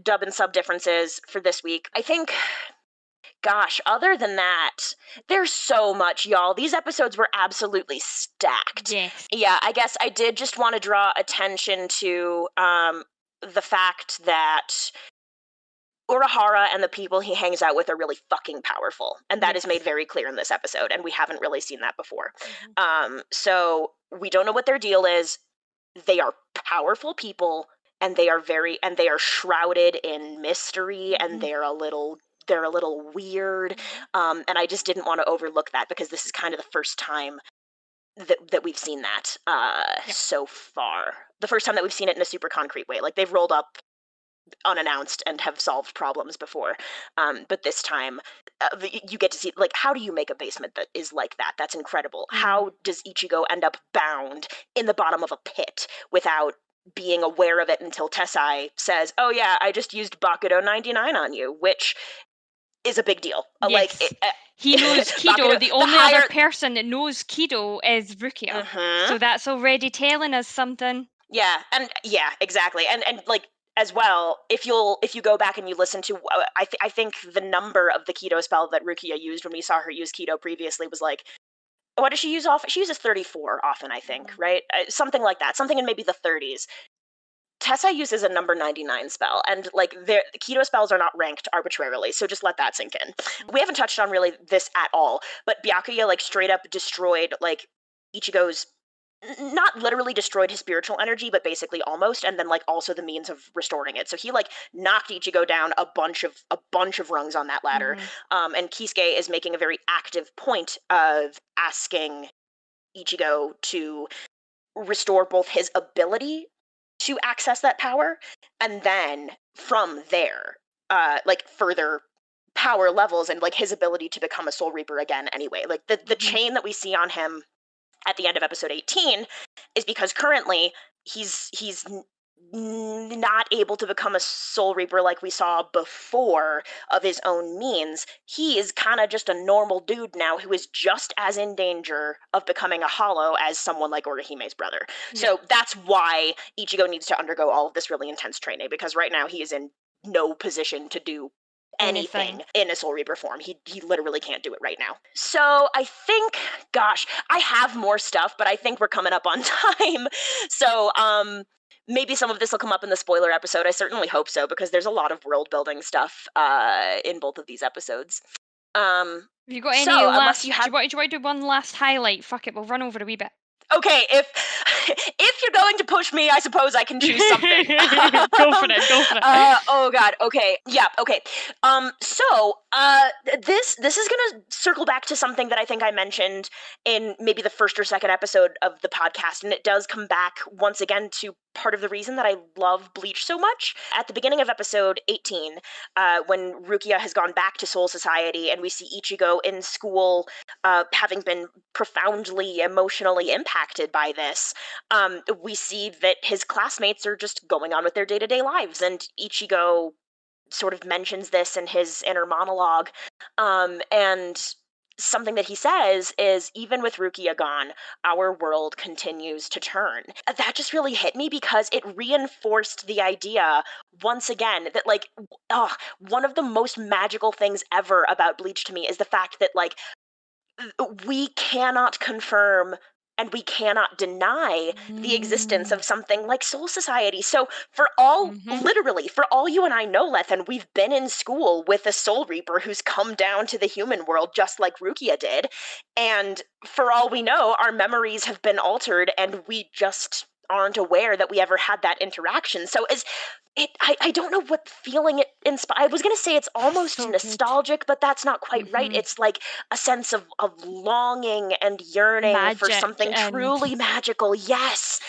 dub and sub differences for this week. I think, gosh, other than that, there's so much, y'all. These episodes were absolutely stacked. Yes. Yeah, I guess I did just want to draw attention to the fact that Urahara and the people he hangs out with are really fucking powerful. And that is made very clear in this episode, and we haven't really seen that before. So we don't know what their deal is. They are powerful people, and they are shrouded in mystery, and they're a little weird. And I just didn't want to overlook that because this is kind of the first time that we've seen that so far. The first time that we've seen it in a super concrete way. Like, they've rolled up unannounced and have solved problems before. But this time, you get to see, like, how do you make a basement that is like that? That's incredible. How does Ichigo end up bound in the bottom of a pit without being aware of it until Tessai says, oh yeah, I just used Bakudo 99 on you, which is a big deal. Yes. He knows Kido. Bakudo, the only other person that knows Kido is Rukia. So that's already telling us something. Yeah, exactly. And like, as well, if you go back and you listen to, I think the number of the Kido spell that Rukia used when we saw her use Kido previously was like, what does she use often? She uses 34 often, I think, right? Something like that, something in maybe the 30s. Tessa uses a number 99 spell, and like the Kido spells are not ranked arbitrarily, so just let that sink in. We haven't touched on really this at all, but Byakuya like straight up destroyed like Ichigo's, not literally destroyed his spiritual energy, but basically almost, and then like also the means of restoring it. So he like knocked Ichigo down a bunch of rungs on that ladder. And Kisuke is making a very active point of asking Ichigo to restore both his ability to access that power, and then from there, like further power levels and like his ability to become a Soul Reaper again anyway. Like the chain that we see on him at the end of episode 18 is because currently he's not able to become a Soul Reaper like we saw before of his own means. He is kind of just a normal dude now who is just as in danger of becoming a hollow as someone like Orihime's brother. So that's why Ichigo needs to undergo all of this really intense training, because right now he is in no position to do anything in a Soul Reaper form. He literally can't do it right now. So I think, gosh, I have more stuff, but I think we're coming up on time. So maybe some of this will come up in the spoiler episode. I certainly hope so, because there's a lot of world building stuff in both of these episodes. Have you got any last? Do you want to do one last highlight? Fuck it, we'll run over a wee bit. Okay, if you're going to push me, I suppose I can choose something. Go for it. Oh god. Okay. Yeah. Okay. So this is gonna circle back to something that I think I mentioned in maybe the first or second episode of the podcast, and it does come back once again to part of the reason that I love Bleach so much. At the beginning of episode 18, when Rukia has gone back to Soul Society, and we see Ichigo in school, having been profoundly emotionally impacted by this, we see that his classmates are just going on with their day-to-day lives, and Ichigo sort of mentions this in his inner monologue, and something that he says is, even with Rukia gone, our world continues to turn. That just really hit me, because it reinforced the idea once again that like, one of the most magical things ever about Bleach to me is the fact that like we cannot confirm and we cannot deny the existence of something like Soul Society. So for all, literally, for all you and I know, Lethan, we've been in school with a Soul Reaper who's come down to the human world just like Rukia did. And for all we know, our memories have been altered and we just aren't aware that we ever had that interaction. So I don't know what feeling it inspired. I was going to say it's almost nostalgic, but that's not quite right. It's like a sense of longing and yearning for something truly magical. Yes.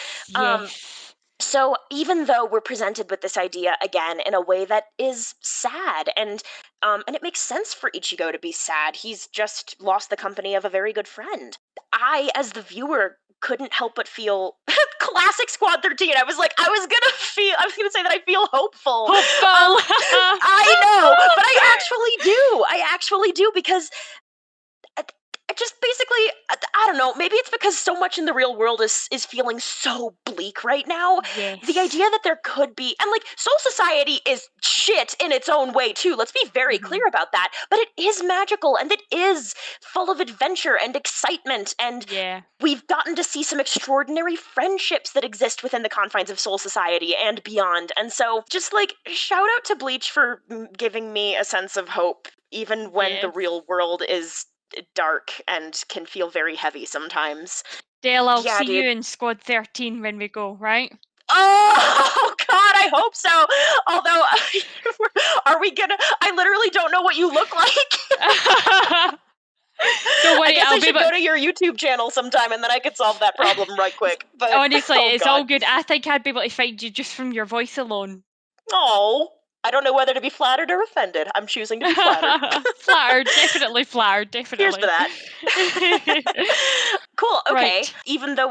So even though we're presented with this idea again in a way that is sad, and it makes sense for Ichigo to be sad. He's just lost the company of a very good friend. I, as the viewer, couldn't help but feel classic Squad 13. I was gonna say that I feel hopeful. I know, but I actually do, because I just basically, I don't know, maybe it's because so much in the real world is feeling so bleak right now. The idea that there could be, and like, Soul Society is shit in its own way too, let's be very clear about that, but it is magical, and it is full of adventure and excitement, and we've gotten to see some extraordinary friendships that exist within the confines of Soul Society and beyond. And so just like, shout out to Bleach for giving me a sense of hope, even when the real world is dark and can feel very heavy sometimes. Dale, I'll see you in Squad 13 when we go, right? Oh god, I hope so. Although, are we gonna, I literally don't know what you look like. Don't worry, I guess I should go to your YouTube channel sometime, and then I could solve that problem right quick. But honestly, it's all good. I think I'd be able to find you just from your voice alone. Oh, I don't know whether to be flattered or offended. I'm choosing to be flattered. Flattered, definitely flattered, definitely. Here's for that. Cool. Okay. Right. Even though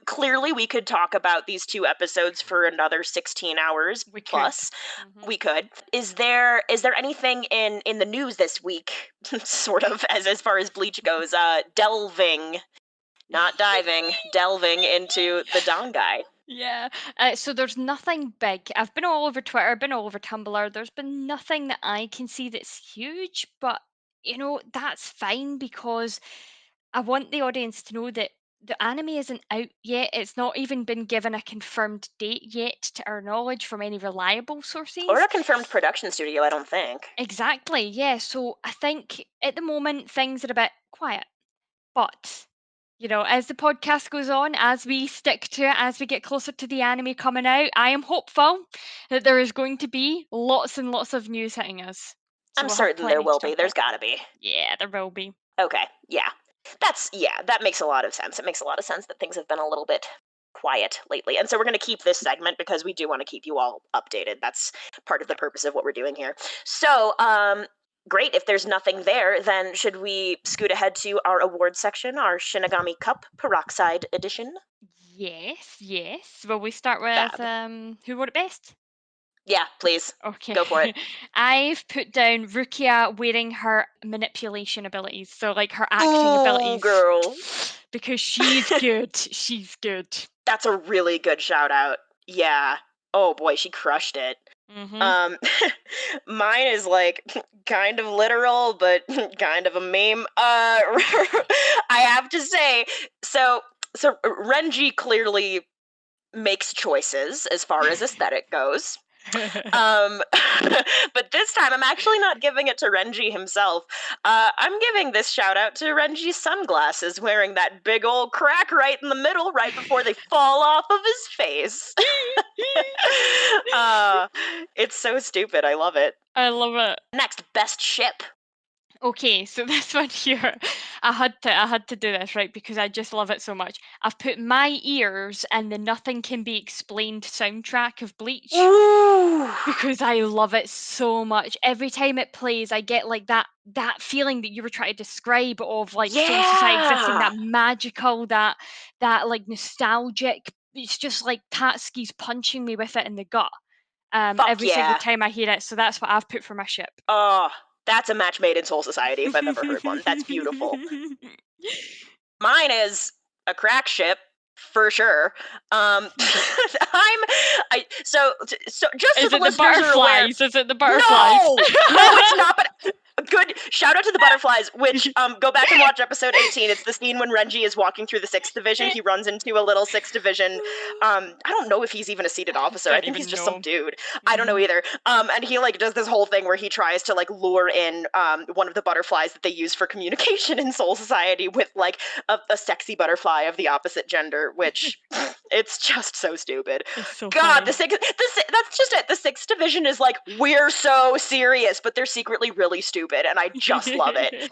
clearly we could talk about these 2 episodes for another 16 hours We could. plus. Mhm. We could. Is there anything in the news this week, sort of as far as Bleach goes, delving, not diving, delving into the Dangai? Yeah. So there's nothing big. I've been all over Twitter, been all over Tumblr. There's been nothing that I can see that's huge, but that's fine because I want the audience to know that the anime isn't out yet. It's not even been given a confirmed date yet, to our knowledge, from any reliable Or sources. a confirmed production studio, I don't think. Exactly, yeah. So I think at the moment things are a bit quiet. But, as the podcast goes on, as we stick to it, as we get closer to the anime coming out, I am hopeful that there is going to be lots and lots of news hitting us. So I'm we'll have certain there plenty to will talk be. There's about. gotta be. Yeah, there will be. Okay, yeah. That makes a lot of sense. It makes a lot of sense that things have been a little bit quiet lately. And so we're going to keep this segment because we do want to keep you all updated. That's part of the purpose of what we're doing here. So, great. If there's nothing there, then should we scoot ahead to our award section, our Shinigami Cup Peroxide edition? Yes, yes. Will we start with Fab. who wrote it best? Yeah, please. Okay. Go for it. I've put down Rukia wearing her manipulation abilities, so like her acting Ooh, abilities. girl. Because she's good. She's good. That's a really good shout out. Yeah. Oh boy, she crushed it. Mm-hmm. Mine is like kind of literal, but kind of a meme. I have to say, so Renji clearly makes choices as far as aesthetic goes. But this time I'm actually not giving it to Renji himself. I'm giving this shout out to Renji's sunglasses, wearing that big old crack right in the middle, right before they fall off of his face. It's so stupid. I love it. I love it. Next, best ship. Okay, so this one here, I had to do this, right, because I just love it so much. I've put My Ears and the Nothing Can Be Explained soundtrack of Bleach. Ooh. Because I love it so much. Every time it plays, I get like that feeling that you were trying to describe of like Soul Society existing, that magical, that like nostalgic. It's just like Tatsuki's punching me with it in the gut. Fuck Every single time I hear it. So that's what I've put for my ship. Oh, that's a match made in Soul Society if I've ever heard one. That's beautiful. Mine is a crack ship. For sure. So just so Is the it the listeners are aware. butterflies? Is it the butterflies? No, it's not. But good shout out to the butterflies. Which go back and watch episode 18. It's the scene when Renji is walking through the 6th division. He runs into a little 6th division. I don't know if he's even a seated officer. I think he's just some dude. I don't know either. And he like does this whole thing where he tries to like lure in one of the butterflies that they use for communication in Soul Society with like a sexy butterfly of the opposite gender, which it's just so stupid. So God, funny. that's just it. The 6th division is like, we're so serious, but they're secretly really stupid, and I just love it.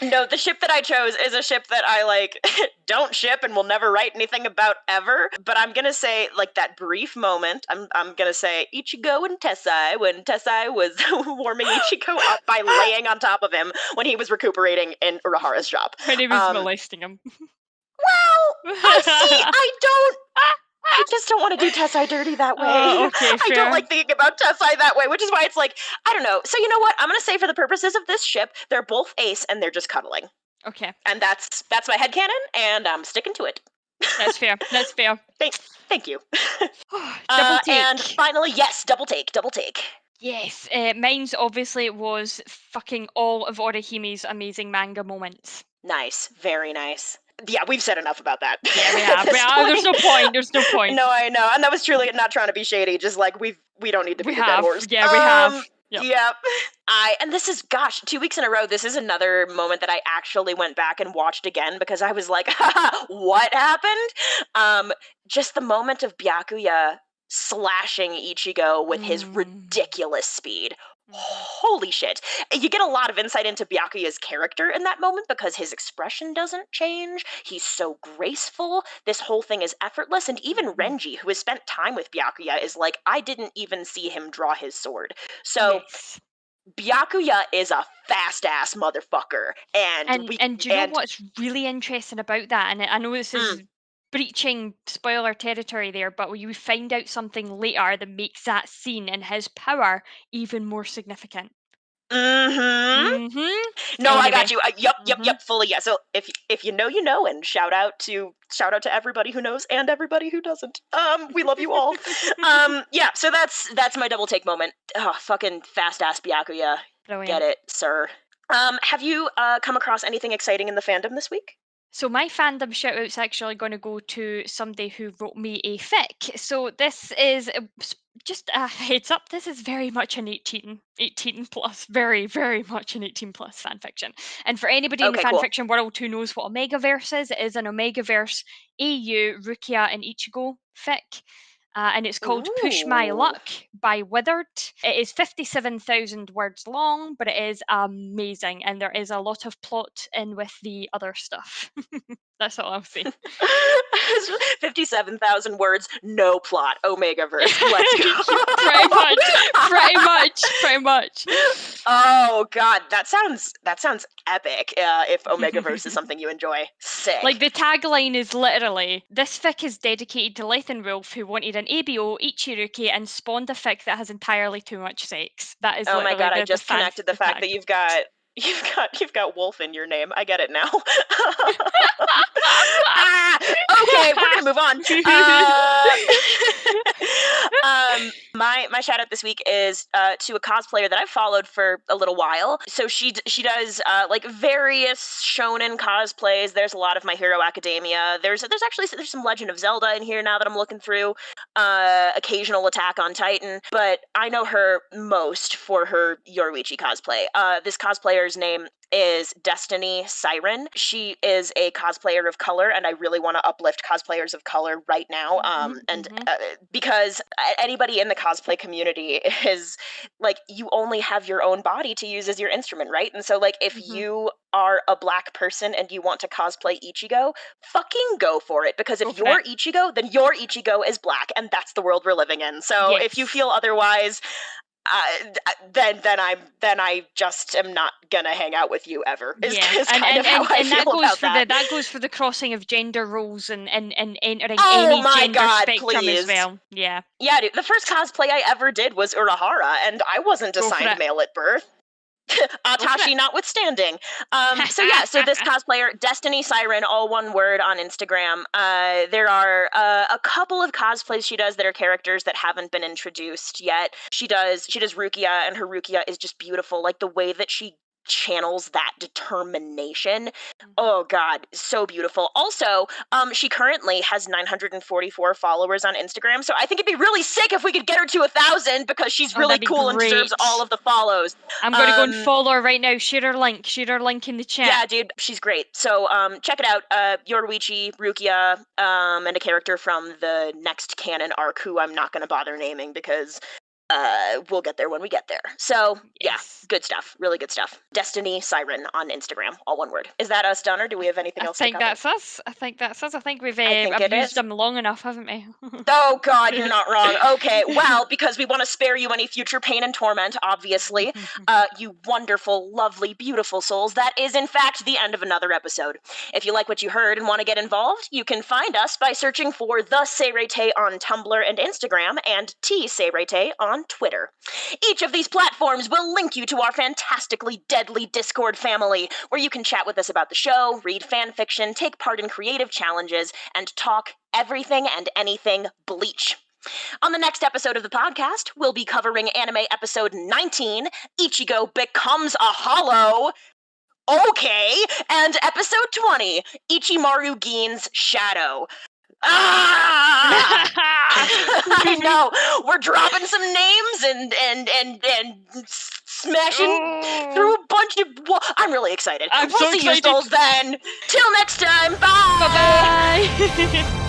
No, the ship that I chose is a ship that I like don't ship and will never write anything about ever. But I'm gonna say like that brief moment. I'm gonna say Ichigo and Tessai when Tessai was warming Ichigo up by laying on top of him when he was recuperating in Urahara's shop. When he was molesting him. Well, I just don't want to do Tessai dirty that way. Okay, I don't like thinking about Tessai that way, which is why it's like, I don't know. So you know what? I'm going to say for the purposes of this ship, they're both ace and they're just cuddling. Okay. And that's my headcanon, and I'm sticking to it. That's fair. That's fair. Thank you. Double take. And finally, yes, double take. Yes, mine's obviously was fucking all of Orihime's amazing manga moments. Nice. Very nice. Yeah, we've said enough about that. Yeah, we have. There's no point. No, I know. And that was truly not trying to be shady, just like we don't need to be the dead horse. Yeah, we have. Yep. And this is, 2 weeks in a row, this is another moment that I actually went back and watched again because I was like, what happened? Just the moment of Byakuya slashing Ichigo with his ridiculous speed. Holy shit. You get a lot of insight into Byakuya's character in that moment because his expression doesn't change. He's so graceful. This whole thing is effortless. And even Renji, who has spent time with Byakuya, is like, I didn't even see him draw his sword. So Yes. Byakuya is a fast-ass motherfucker. And do you know what's really interesting about that? And I know this is breaching spoiler territory there, but you find out something later that makes that scene and his power even more significant. Mm-hmm. No, Anyway. I got you. Yep, fully. Yeah. So if you know, you know, and shout out to everybody who knows and everybody who doesn't. We love you all. Yeah. So that's my double take moment. Oh, fucking fast ass Byakuya. Brilliant. Get it, sir. Have you come across anything exciting in the fandom this week? So my fandom shout out's actually going to go to somebody who wrote me a fic. So this is just a heads up, this is very much an 18 plus, very, very much an 18 plus fan fiction. And for anybody in the fan fiction world who knows what Omegaverse is, it is an Omegaverse AU, Rukia, and Ichigo fic. And it's called Push My Luck by Withered. It is 57,000 words long, but it is amazing. And there is a lot of plot in with the other stuff. That's all I'll say. 57,000 words, no plot. Omegaverse. Let's go. Pretty much. Oh god, that sounds epic. If Omegaverse is something you enjoy, sick. Like the tagline is literally, "This fic is dedicated to LethanWolf who wanted an ABO, Ichiruki, and spawned a fic that has entirely too much sex." That is. Oh my god! I just connected the fact that you've got wolf in your name. I get it now. Okay, we're gonna move on. My shout out this week is to a cosplayer that I've followed for a little while. So she does like various shonen cosplays. There's a lot of My Hero Academia. There's some Legend of Zelda in here now that I'm looking through. Occasional Attack on Titan, but I know her most for her Yoruichi cosplay. This cosplayer's name is DestinySiren. She is a cosplayer of color, and I really want to uplift cosplayers of color right now. Because anybody in the cosplay community is like, you only have your own body to use as your instrument, right? And so, like, if you are a black person and you want to cosplay Ichigo, fucking go for it. Because if you're Ichigo, then your Ichigo is black, and that's the world we're living in. So if you feel otherwise, then I just am not gonna hang out with you ever. Is kind of how I feel about that. That goes for the crossing of gender roles and entering any gender spectrum as well. Yeah, dude. The first cosplay I ever did was Urahara, and I wasn't assigned male at birth. Atashi notwithstanding. So this cosplayer, DestinySiren, all one word, on Instagram. There are a couple of cosplays she does that are characters that haven't been introduced yet. She does Rukia, and her Rukia is just beautiful. Like the way that she channels that determination. Oh god, so beautiful. Also, she currently has 944 followers on Instagram, so I think it'd be really sick if we could get her to 1,000 because she's really cool and deserves all of the follows. I'm gonna go and follow her right now. Share her link in the chat. Yeah, dude, she's great. So check it out. Yoruichi, Rukia, and a character from the next canon arc who I'm not gonna bother naming because we'll get there when we get there. So yeah, good stuff. Really good stuff. DestinySiren on Instagram, all one word. Is that us done, or do we have anything else to cover? I think that's us. I think we've abused them long enough, haven't we? Oh god, you're not wrong. Okay, well, because we want to spare you any future pain and torment, obviously, you wonderful, lovely, beautiful souls, that is in fact the end of another episode. If you like what you heard and want to get involved, you can find us by searching for TheSeireitei on Tumblr and Instagram, and TSeireitei on Twitter. Each of these platforms will link you to our fantastically deadly Discord family, where you can chat with us about the show, read fan fiction, take part in creative challenges, and talk everything and anything Bleach. On the next episode of the podcast, we'll be covering anime episode 19, Ichigo Becomes a Hollow. Okay, and episode 20, Ichimaru Gin's Shadow. I know, we're dropping some names and smashing through a bunch of. I'm really excited. We'll see you souls then. Till next time. Bye. Bye.